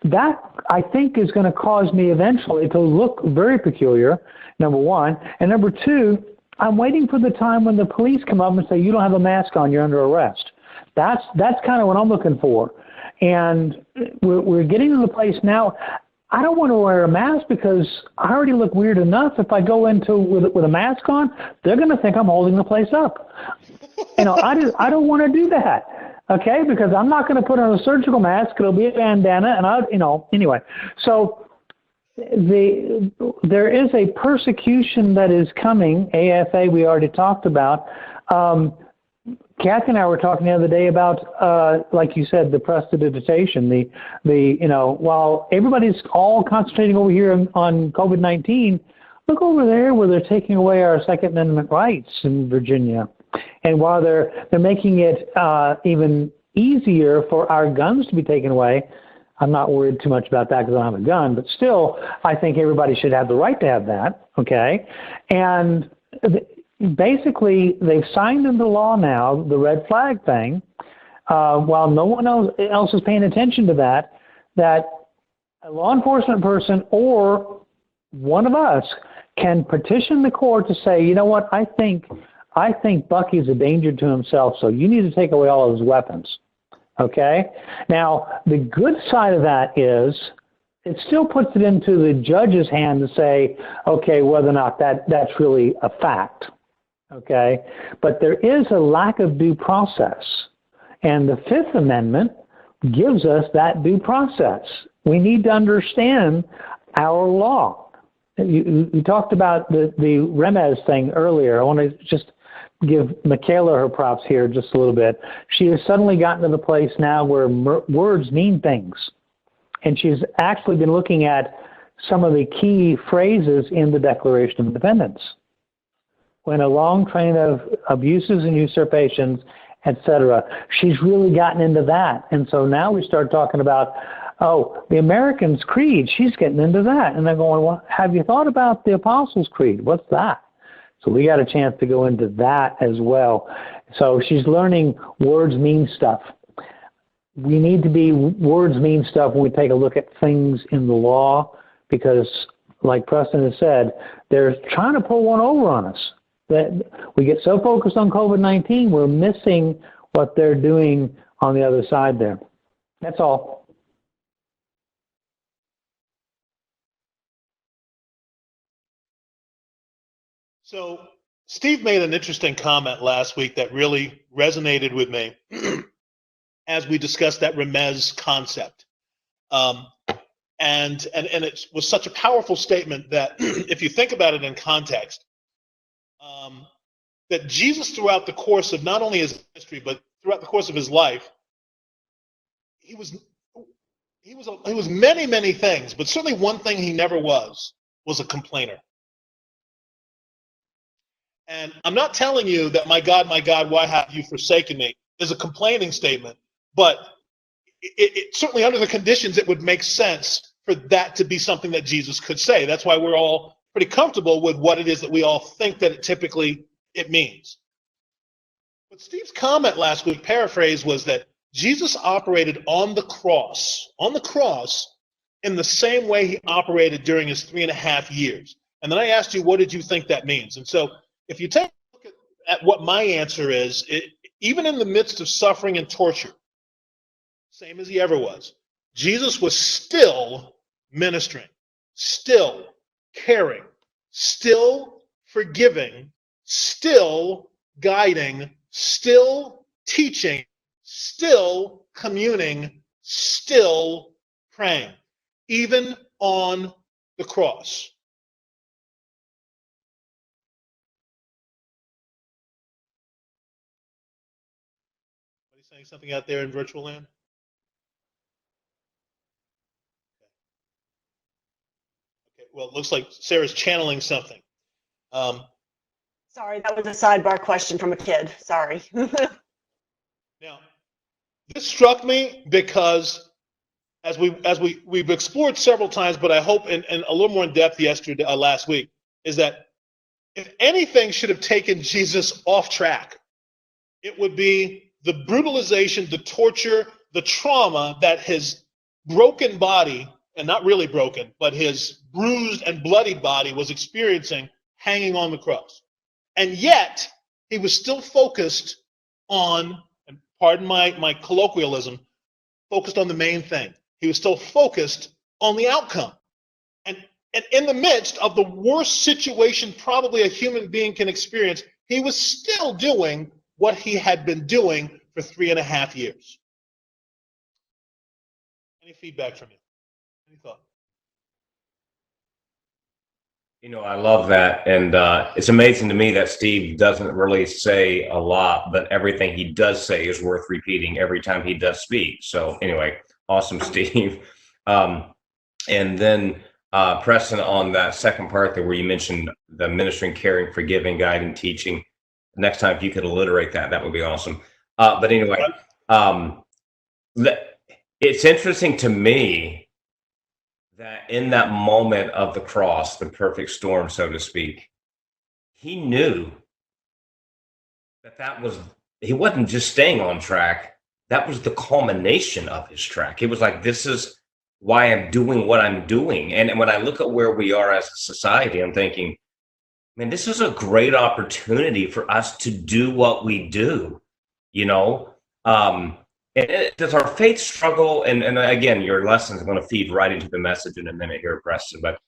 that, I think, is going to cause me eventually to look very peculiar, number one. And number two, I'm waiting for the time when the police come up and say, you don't have a mask on, you're under arrest. That's kind of what I'm looking for. And we're getting to the place now, I don't want to wear a mask because I already look weird enough. If I go into with a mask on, they're going to think I'm holding the place up. I don't want to do that. Okay, because I'm not going to put on a surgical mask. It'll be a bandana, and anyway. So there is a persecution that is coming. AFA we already talked about. Kathy and I were talking the other day about, like you said, the prestidigitation. While everybody's all concentrating over here on COVID-19, look over there where they're taking away our Second Amendment rights in Virginia. And while they're making it even easier for our guns to be taken away, I'm not worried too much about that because I don't have a gun, but still, I think everybody should have the right to have that, okay? And basically, they've signed into law now the red flag thing. while no one else is paying attention to that, that a law enforcement person or one of us can petition the court to say, you know what, I think Bucky's a danger to himself, so you need to take away all of his weapons. Okay? Now, the good side of that is it still puts it into the judge's hand to say, okay, whether or not that's really a fact. Okay? But there is a lack of due process. And the Fifth Amendment gives us that due process. We need to understand our law. You talked about the Remez thing earlier. I want to just give Michaela her props here just a little bit. She has suddenly gotten to the place now where words mean things. And she's actually been looking at some of the key phrases in the Declaration of Independence. When a long train of abuses and usurpations, etc., she's really gotten into that. And so now we start talking about, oh, the American's Creed, she's getting into that. And they're going, well, have you thought about the Apostles' Creed? What's that? So we got a chance to go into that as well. So she's learning words mean stuff. We need to be words mean stuff when we take a look at things in the law, because like Preston has said, they're trying to pull one over on us. That we get so focused on COVID-19, we're missing what they're doing on the other side there. That's all. So Steve made an interesting comment last week that really resonated with me as we discussed that Remez concept. And it was such a powerful statement that if you think about it in context, that Jesus throughout the course of not only his ministry, but throughout the course of his life, he was many, many things, but certainly one thing he never was a complainer. And I'm not telling you that my God, why have you forsaken me is a complaining statement, but it certainly under the conditions, it would make sense for that to be something that Jesus could say. That's why we're all pretty comfortable with what it is that we all think that it means. But Steve's comment last week, paraphrase, was that Jesus operated on the cross in the same way he operated during his 3.5 years. And then I asked you, what did you think that means? And so if you take a look at what my answer is, even in the midst of suffering and torture, same as he ever was, Jesus was still ministering, still caring, still forgiving, still guiding, still teaching, still communing, still praying, even on the cross. Somebody saying something out there in virtual land? Okay, well, it looks like Sarah's channeling something. Sorry, that was a sidebar question from a kid. Sorry. Now, this struck me because as we've explored several times, but I hope in a little more in depth last week, is that if anything should have taken Jesus off track, it would be the brutalization, the torture, the trauma that his broken body, and not really broken, but his bruised and bloodied body was experiencing hanging on the cross. And yet, he was still focused on, and pardon my colloquialism, focused on the main thing. He was still focused on the outcome. And in the midst of the worst situation probably a human being can experience, he was still doing what he had been doing for 3.5 years. Any feedback from you? Any thought? You know, I love that. And it's amazing to me that Steve doesn't really say a lot, but everything he does say is worth repeating every time he does speak. So anyway, awesome, Steve. And then Preston, on that second part there where you mentioned the ministering, caring, forgiving, guiding, teaching, next time if you could alliterate that, that would be awesome. But anyway, it's interesting to me that in that moment of the cross, the perfect storm, so to speak, he knew that he wasn't just staying on track, that was the culmination of his track. It was like, this is why I'm doing what I'm doing. And when I look at where we are as a society, I'm thinking, man, this is a great opportunity for us to do what we do, you know? Does our faith struggle? And again, your lesson is going to feed right into the message in a minute here, Preston. But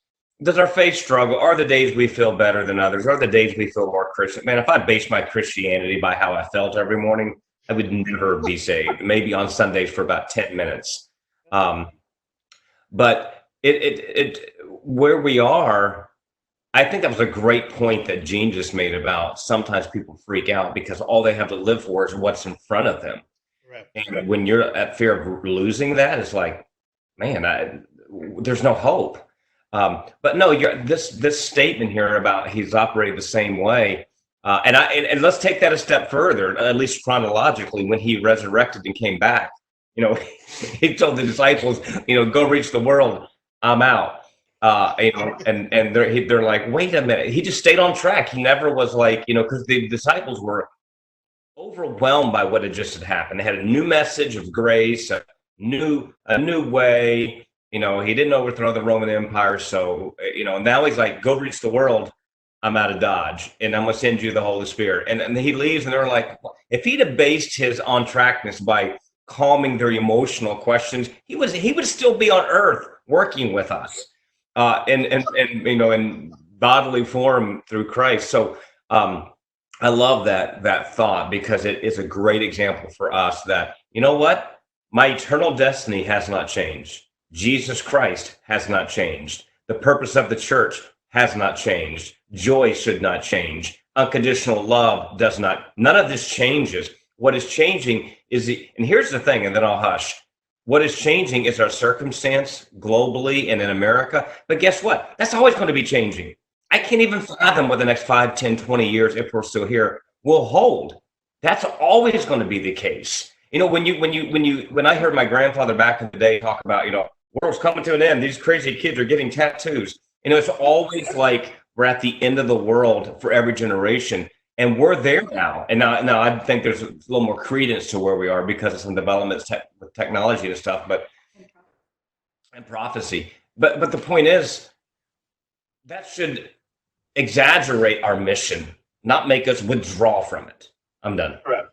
does our faith struggle? Are the days we feel better than others? Are the days we feel more Christian? Man, if I based my Christianity by how I felt every morning, I would never be saved. Maybe on Sundays for about 10 minutes. But where we are, I think that was a great point that Gene just made about sometimes people freak out because all they have to live for is what's in front of them. Right. And when you're at fear of losing that, it's like, man, there's no hope. But no, this statement here about he's operated the same way. And let's take that a step further, at least chronologically, when he resurrected and came back, he told the disciples, go reach the world. I'm out. And they're like, wait a minute. He just stayed on track. He never was like, because the disciples were overwhelmed by what had just happened. They had a new message of grace, a new way. He didn't overthrow the Roman Empire. So, now he's like, go reach the world. I'm out of Dodge, and I'm going to send you the Holy Spirit. And he leaves, and they're like, if he'd have based his on trackness by calming their emotional questions, he would still be on earth working with us, in bodily form through Christ. So I love that thought, because it is a great example for us that, what? My eternal destiny has not changed. Jesus Christ has not changed. The purpose of the church has not changed. Joy should not change. Unconditional love does not. None of this changes. What is changing is and here's the thing, and then I'll hush. What is changing is our circumstance globally and in America. But guess what? That's always going to be changing. I can't even fathom what the next 5, 10, 20 years, if we're still here, will hold. That's always going to be the case. When I heard my grandfather back in the day talk about, world's coming to an end, these crazy kids are getting tattoos. It's always like we're at the end of the world for every generation. And we're there now. And now I think there's a little more credence to where we are because of some developments with technology and stuff, and prophecy. But the point is, that should exaggerate our mission, not make us withdraw from it. I'm done. Correct.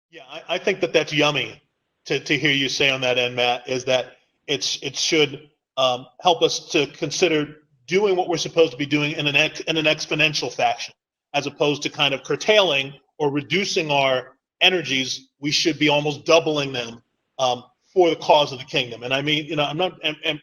Yeah, I think that's yummy to hear you say on that end, Matt, is that it should help us to consider doing what we're supposed to be doing in an exponential fashion, as opposed to kind of curtailing or reducing our energies. We should be almost doubling them for the cause of the kingdom. And I mean, I'm not. And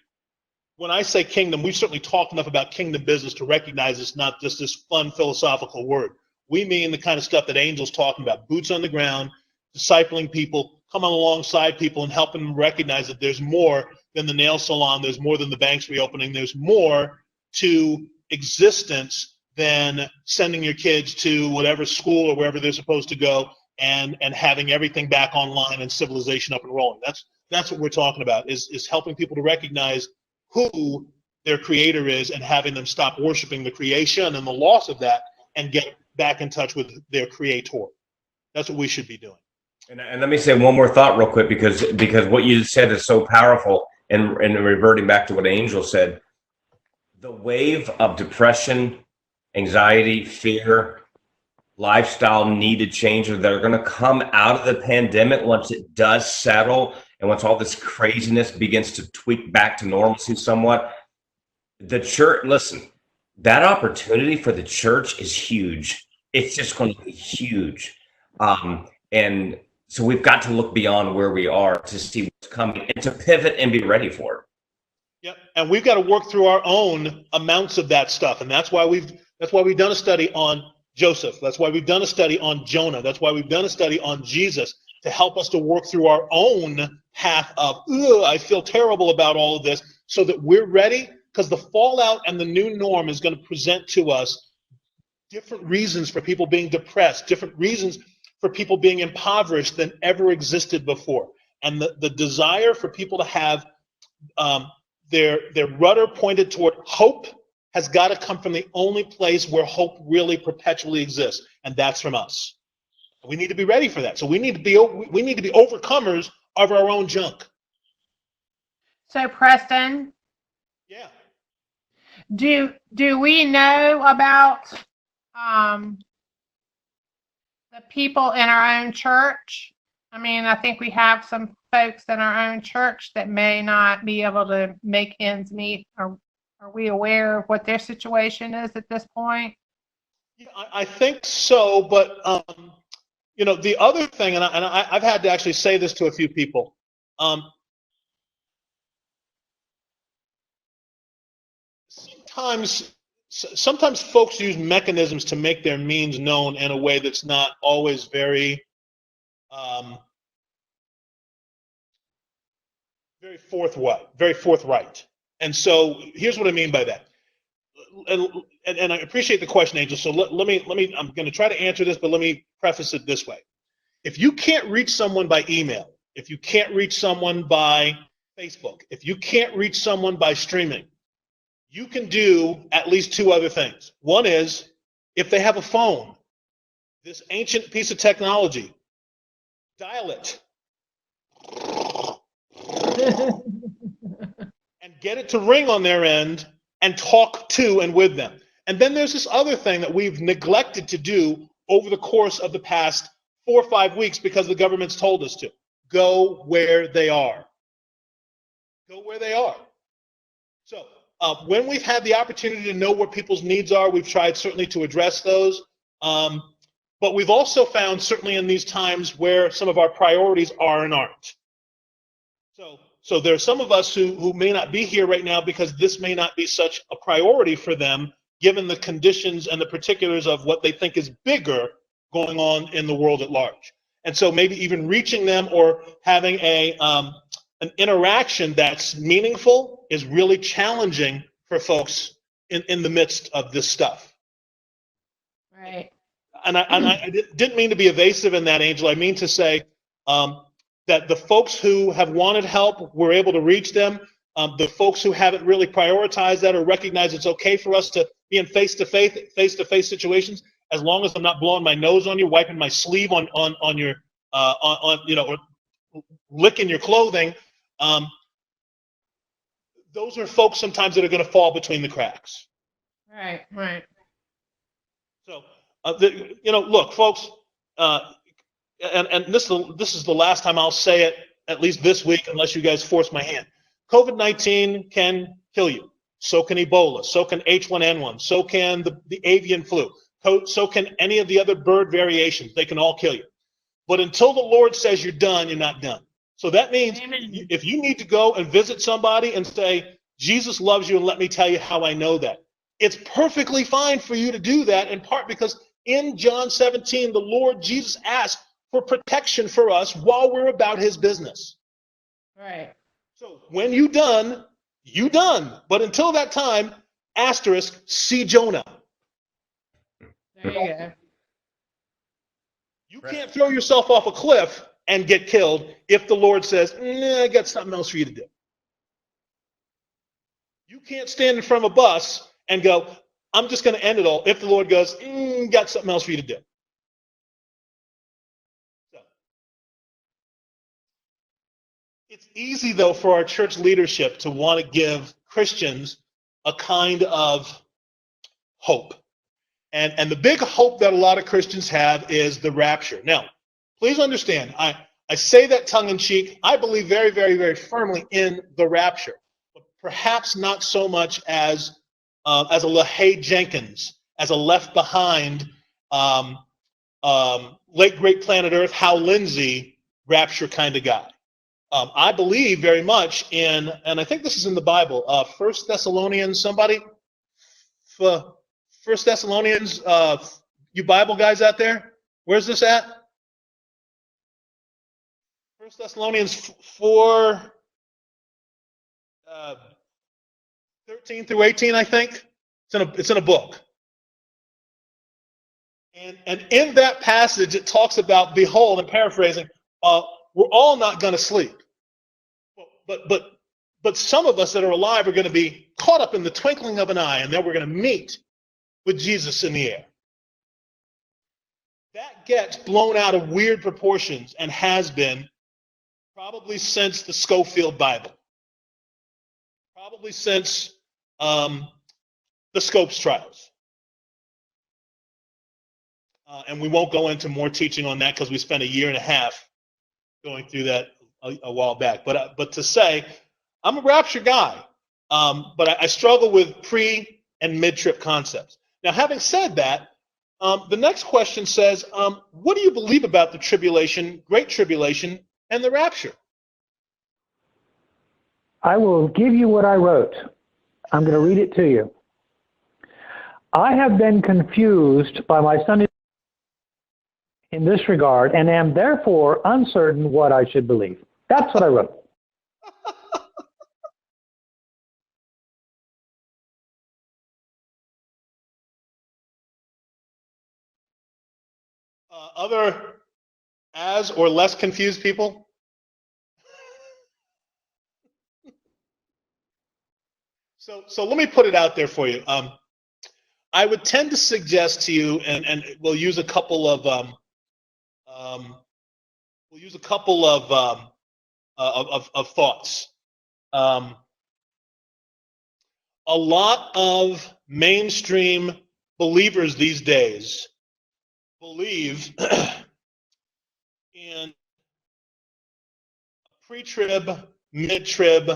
when I say kingdom, we've certainly talked enough about kingdom business to recognize it's not just this fun philosophical word. We mean the kind of stuff that Angel's talking about: boots on the ground, discipling people, coming alongside people and helping them recognize that there's more than the nail salon, there's more than the bank's reopening, there's more to existence than sending your kids to whatever school or wherever they're supposed to go and having everything back online and civilization up and rolling. That's what we're talking about, is helping people to recognize who their creator is and having them stop worshiping the creation and the loss of that and get back in touch with their creator. That's what we should be doing. And let me say one more thought real quick, because what you said is so powerful, and reverting back to what Angel said, the wave of depression, anxiety, fear, lifestyle needed changes that are going to come out of the pandemic once it does settle and once all this craziness begins to tweak back to normalcy somewhat. The church, listen, that opportunity for the church is huge. It's just going to be huge. And so we've got to look beyond where we are to see what's coming and to pivot and be ready for it. Yep, and we've got to work through our own amounts of that stuff, and that's why we've done a study on Joseph. That's why we've done a study on Jonah. That's why we've done a study on Jesus, to help us to work through our own path of, I feel terrible about all of this, so that we're ready, because the fallout and the new norm is going to present to us different reasons for people being depressed, different reasons for people being impoverished than ever existed before. And the desire for people to have their rudder pointed toward hope has got to come from the only place where hope really perpetually exists, and that's from us. We need to be ready for that. So we need to be overcomers of our own junk. So Preston, Yeah. do we know about the people in our own church? I mean, I think we have some folks in our own church that may not be able to make ends meet. Are we aware of what their situation is at this point? Yeah, I think so, but the other thing, and I've had to actually say this to a few people. Sometimes folks use mechanisms to make their means known in a way that's not always very forthright. And so here's what I mean by that. And I appreciate the question, Angel. So let me. I'm going to try to answer this, but let me preface it this way. If you can't reach someone by email, if you can't reach someone by Facebook, if you can't reach someone by streaming, you can do at least two other things. One is, if they have a phone, this ancient piece of technology, dial it and get it to ring on their end and talk to and with them. And then there's this other thing that we've neglected to do over the course of the past 4 or 5 weeks because the government's told us to. Go where they are. Go where they are. So when we've had the opportunity to know what people's needs are, we've tried certainly to address those. But we've also found, certainly in these times, where some of our priorities are and aren't. So there are some of us who may not be here right now because this may not be such a priority for them, given the conditions and the particulars of what they think is bigger going on in the world at large. And so maybe even reaching them or having an interaction that's meaningful is really challenging for folks in the midst of this stuff. Right. And I didn't mean to be evasive in that, Angel. I mean to say that the folks who have wanted help, we're able to reach them. The folks who haven't really prioritized that or recognized it's okay for us to be in face-to-face situations, as long as I'm not blowing my nose on you, wiping my sleeve on your or licking your clothing. Those are folks sometimes that are going to fall between the cracks. Right. Right. So, look, folks, and this is the last time I'll say it, at least this week, unless you guys force my hand. COVID-19 can kill you. So can Ebola. So can H1N1. So can the avian flu. So can any of the other bird variations. They can all kill you. But until the Lord says you're done, you're not done. So that means if you need to go and visit somebody and say, Jesus loves you and let me tell you how I know that, it's perfectly fine for you to do that, in part because in John 17, the Lord Jesus asked for protection for us while we're about his business. Right. So when you done. But until that time, asterisk, see Jonah. There you go. You can't throw yourself off a cliff and get killed if the Lord says, I got something else for you to do. You can't stand in front of a bus and go, I'm just going to end it all, if the Lord goes, got something else for you to do. So, it's easy, though, for our church leadership to want to give Christians a kind of hope. And the big hope that a lot of Christians have is the rapture. Now, please understand, I say that tongue-in-cheek. I believe very, very, very firmly in the rapture, but perhaps not so much as a LaHaye Jenkins, as a Left Behind, late great planet Earth, Hal Lindsey rapture kind of guy. I believe very much in, and I think this is in the Bible, 1 Thessalonians, somebody? 1 Thessalonians, you Bible guys out there, where's this at? 1 Thessalonians 4, 13 through 18, I think. It's in a book. And in that passage, it talks about, behold, I'm paraphrasing, we're all not going to sleep. But some of us that are alive are going to be caught up in the twinkling of an eye, and then we're going to meet with Jesus in the air. That gets blown out of weird proportions and has been probably since the Schofield Bible, probably since the Scopes trials. And we won't go into more teaching on that because we spent a year and a half going through that a while back. But to say, I'm a rapture guy, but I struggle with pre and mid-trip concepts. Now, having said that, the next question says, what do you believe about the tribulation, great tribulation, and the rapture? I will give you what I wrote. I'm going to read it to you. I have been confused by my Sunday in this regard and am therefore uncertain what I should believe. That's what I wrote. Other as or less confused people? So let me put it out there for you. I would tend to suggest to you, and we'll use a couple of thoughts. A lot of mainstream believers these days believe in a pre-trib, mid-trib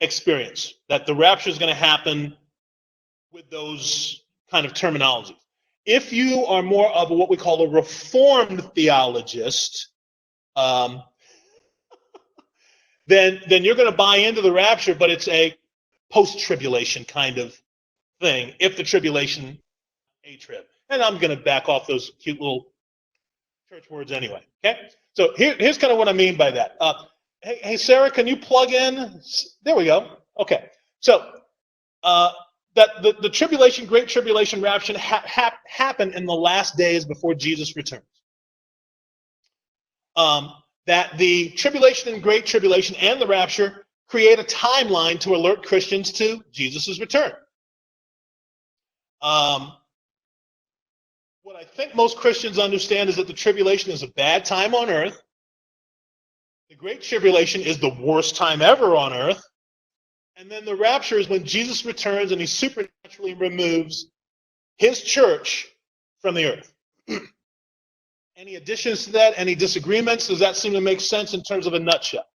experience, that the rapture is going to happen with those kind of terminologies. If you are more of what we call a reformed theologist, then you're going to buy into the rapture, but it's a post-tribulation kind of thing, if the tribulation, a trib. And I'm going to back off those cute little church words anyway, okay? So here's kind of what I mean by that. Hey, Sarah, can you plug in? There we go. Okay. So that the tribulation, great tribulation, rapture happen in the last days before Jesus returns. That the tribulation and great tribulation and the rapture create a timeline to alert Christians to Jesus' return. What I think most Christians understand is that the tribulation is a bad time on earth. The great tribulation is the worst time ever on earth. And then the rapture is when Jesus returns and he supernaturally removes his church from the earth. Any additions to that? Any disagreements? Does that seem to make sense in terms of a nutshell?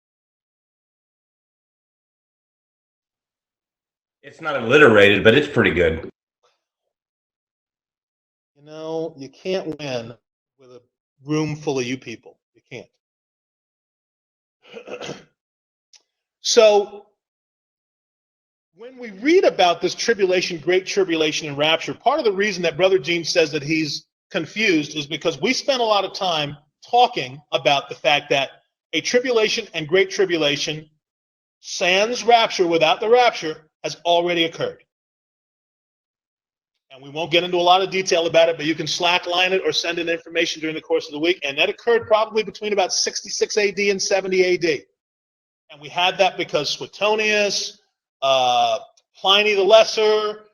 It's not alliterated, but it's pretty good. You know, you can't win with a room full of you people. You can't. So, when we read about this tribulation, great tribulation, and rapture, part of the reason that Brother Gene says that he's confused is because we spent a lot of time talking about the fact that a tribulation and great tribulation, sans rapture, without the rapture, has already occurred. And we won't get into a lot of detail about it, but you can slackline it or send in information during the course of the week. And that occurred probably between about 66 AD and 70 AD. And we had that because Suetonius, Pliny the Lesser,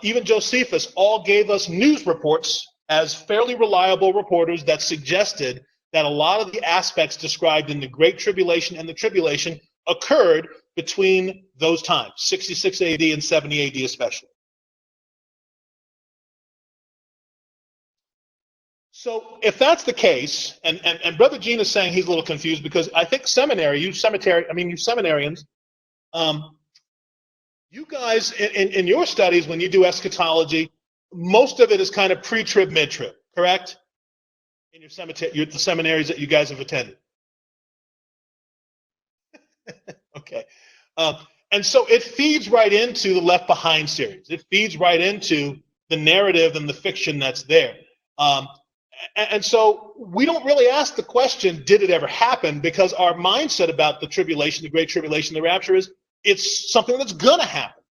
even Josephus all gave us news reports as fairly reliable reporters that suggested that a lot of the aspects described in the Great Tribulation and the Tribulation occurred between those times, 66 AD and 70 AD especially. So if that's the case, and Brother Gene is saying he's a little confused because I think you seminarians, you guys in your studies when you do eschatology, most of it is kind of pre-trib, mid-trib, correct? In your the seminaries that you guys have attended. Okay. And so it feeds right into the Left Behind series. It feeds right into the narrative and the fiction that's there. And so we don't really ask the question, did it ever happen? Because our mindset about the tribulation, the great tribulation, the rapture is it's something that's going to happen.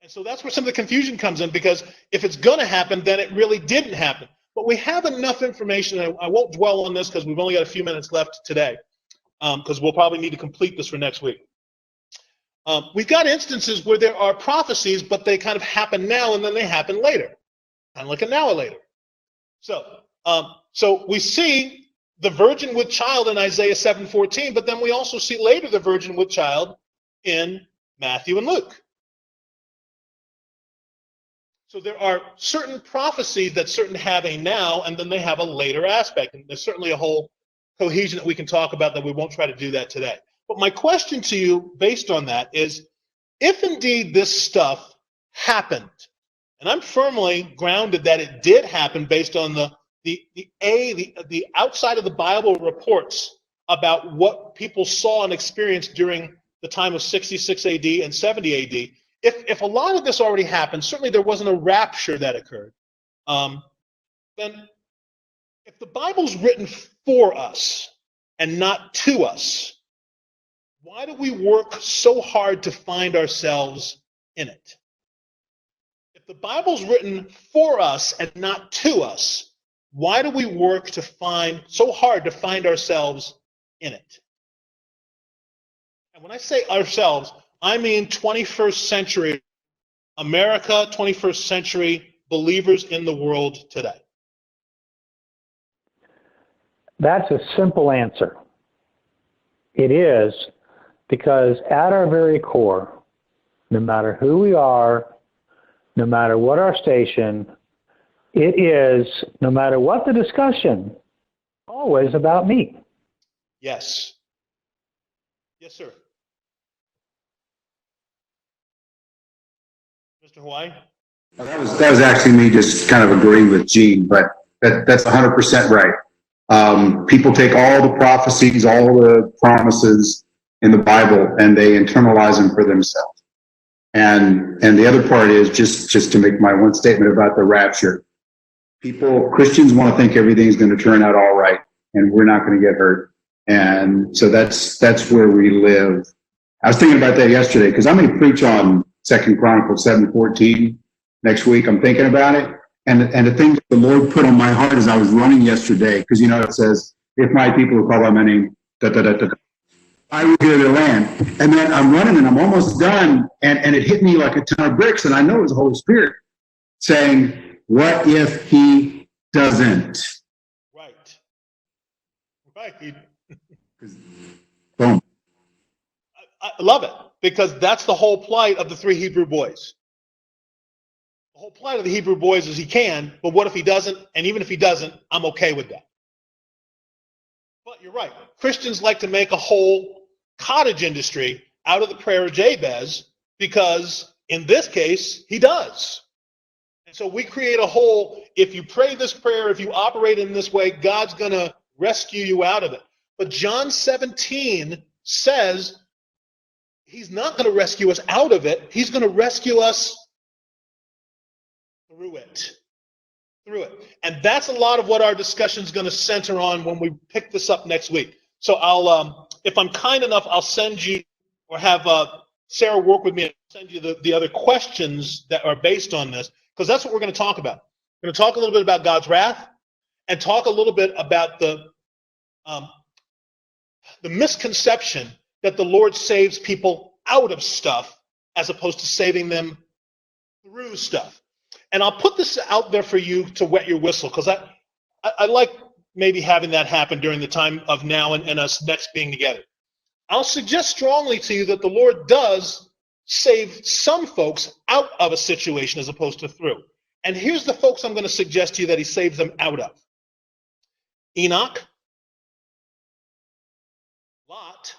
And so that's where some of the confusion comes in, because if it's going to happen, then it really didn't happen. But we have enough information, and I won't dwell on this because we've only got a few minutes left today, because we'll probably need to complete this for next week. We've got instances where there are prophecies, but they kind of happen now and then they happen later, kind of like a now or later. So we see the virgin with child in Isaiah 7:14, but then we also see later the virgin with child in Matthew and Luke. So there are certain prophecies that certain have a now, and then they have a later aspect. And there's certainly a whole cohesion that we can talk about that we won't try to do that today. But my question to you based on that is, if indeed this stuff happened, and I'm firmly grounded that it did happen based on the outside of the Bible reports about what people saw and experienced during the time of 66 AD and 70 AD. If a lot of this already happened, certainly there wasn't a rapture that occurred, then if the Bible's written for us and not to us, why do we work so hard to find ourselves in it? If the Bible's written for us and not to us, why do we work so hard to find ourselves in it? And when I say ourselves, I mean 21st century America, 21st century believers in the world today. That's a simple answer. It is because at our very core, no matter who we are, no matter what our station, it is, no matter what the discussion, always about me. Yes. Yes, sir. Mr. Hawaii? That was actually me just kind of agreeing with Gene, but that's 100% right. People take all the prophecies, all the promises in the Bible, and they internalize them for themselves. And the other part is just to make my one statement about the rapture. Christians want to think everything's going to turn out all right, and we're not going to get hurt. And so that's where we live. I was thinking about that yesterday because I'm going to preach on 2 Chronicles 7:14 next week. I'm thinking about it. And the thing that the Lord put on my heart as I was running yesterday, because it says, if my people who call by my name, I will hear their land. And then I'm running and I'm almost done. And it hit me like a ton of bricks. And I know it was the Holy Spirit saying, what if he doesn't? Right. Boom. I love it, because that's the whole plight of the three Hebrew boys. The whole plight of the Hebrew boys is he can, but what if he doesn't? And even if he doesn't, I'm okay with that. But you're right. Christians like to make a whole cottage industry out of the prayer of Jabez, because in this case, he does. And so we create a whole, if you pray this prayer, if you operate in this way, God's going to rescue you out of it. But John 17 says he's not going to rescue us out of it. He's going to rescue us through it. And that's a lot of what our discussion is going to center on when we pick this up next week. So I'll, if I'm kind enough, I'll send you, or have Sarah work with me and send you the other questions that are based on this, because that's what we're going to talk about. We're going to talk a little bit about God's wrath and talk a little bit about the misconception that the Lord saves people out of stuff as opposed to saving them through stuff. And I'll put this out there for you to wet your whistle, because I like maybe having that happen during the time of now and us next being together. I'll suggest strongly to you that the Lord does save some folks out of a situation as opposed to through. And here's the folks I'm going to suggest to you that he saves them out of. Enoch, Lot,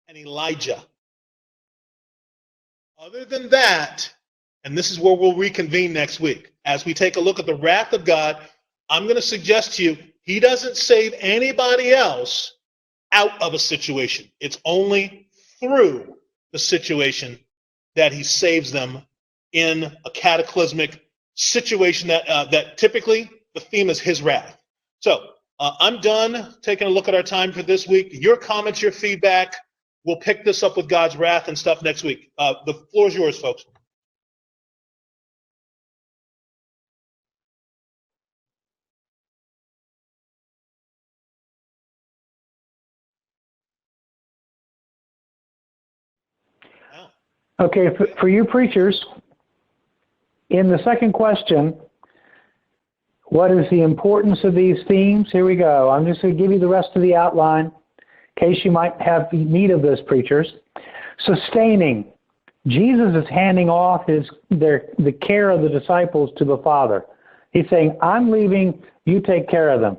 and Elijah. Other than that, and this is where we'll reconvene next week, as we take a look at the wrath of God, I'm going to suggest to you, he doesn't save anybody else out of a situation. It's only through the situation that he saves them in a cataclysmic situation that typically the theme is his wrath. So I'm done taking a look at our time for this week. Your comments, your feedback, we'll pick this up with God's wrath and stuff next week. The floor is yours, folks. Okay, for you preachers, in the second question, What is the importance of these themes? Here we go. I'm just going to give you the rest of the outline in case you might have need of this, preachers. Sustaining. Jesus is handing off the care of the disciples to the Father. He's saying, I'm leaving, you take care of them.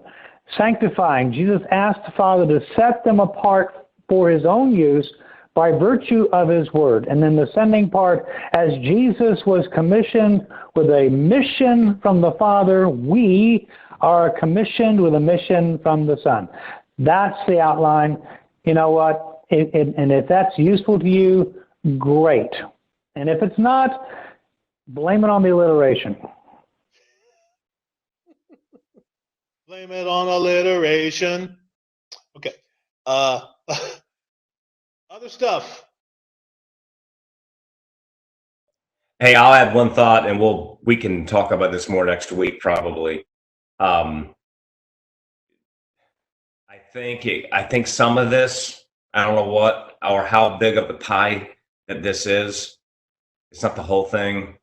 Sanctifying. Jesus asked the Father to set them apart for his own use by virtue of his word. And then the sending part, as Jesus was commissioned with a mission from the Father, we are commissioned with a mission from the Son. That's the outline. You know what? And if that's useful to you, great. And if it's not, blame it on the alliteration. Blame it on alliteration. Okay. Other stuff. Hey, I'll add one thought, and we can talk about this more next week, probably. I think some of this, I don't know what or how big of a pie that this is. It's not the whole thing,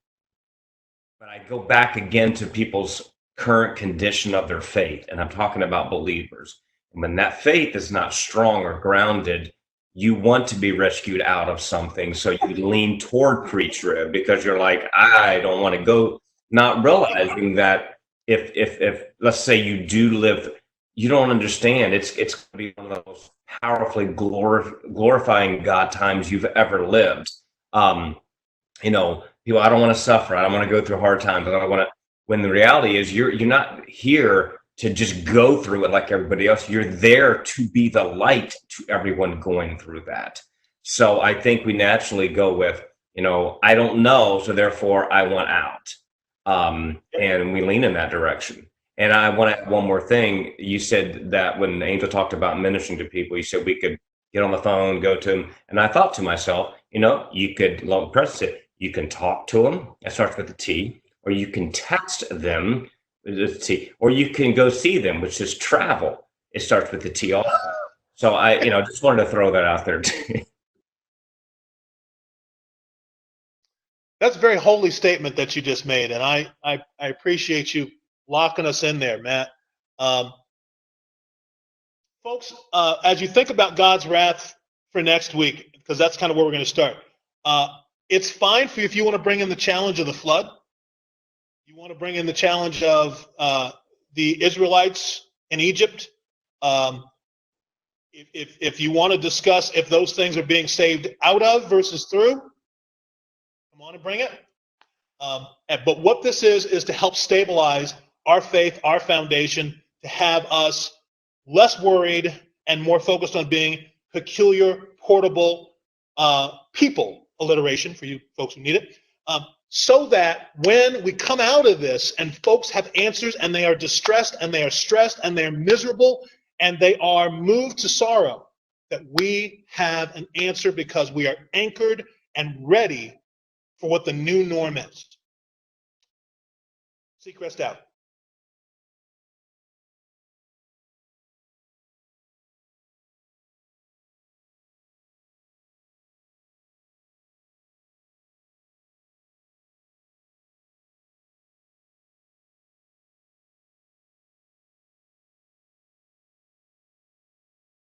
but I go back again to people's current condition of their faith, and I'm talking about believers. And when that faith is not strong or grounded, you want to be rescued out of something, so you lean toward pre-trib because you're like, I don't want to go, not realizing that if let's say you do live, you don't understand. It's going to be one of the most powerfully glorifying God times you've ever lived. People, I don't want to suffer. I don't want to go through hard times. I don't want to. When the reality is, you're not here to just go through it like everybody else. You're there to be the light to everyone going through that. So I think we naturally go with, I don't know, so therefore I want out. And we lean in that direction. And I want to add one more thing. You said that when Angel talked about ministering to people, you said we could get on the phone, go to them. And I thought to myself, you could, like Press it, you can talk to them. That starts with a T. Or you can text them, or you can go see them, which is travel. It starts with the T also. So I, just wanted to throw that out there too. That's a very holy statement that you just made, and I appreciate you locking us in there, Matt. Folks, as you think about God's wrath for next week, because that's kind of where we're going to start, it's fine for you if you want to bring in the challenge of the flood. You want to bring in the challenge of the Israelites in Egypt. If you want to discuss if those things are being saved out of versus through, come on and bring it. But what this is to help stabilize our faith, our foundation, to have us less worried and more focused on being peculiar, portable people, alliteration for you folks who need it. So that when we come out of this and folks have answers and they are distressed and they are stressed and they are miserable and they are moved to sorrow, that we have an answer because we are anchored and ready for what the new norm is. Seacrest out.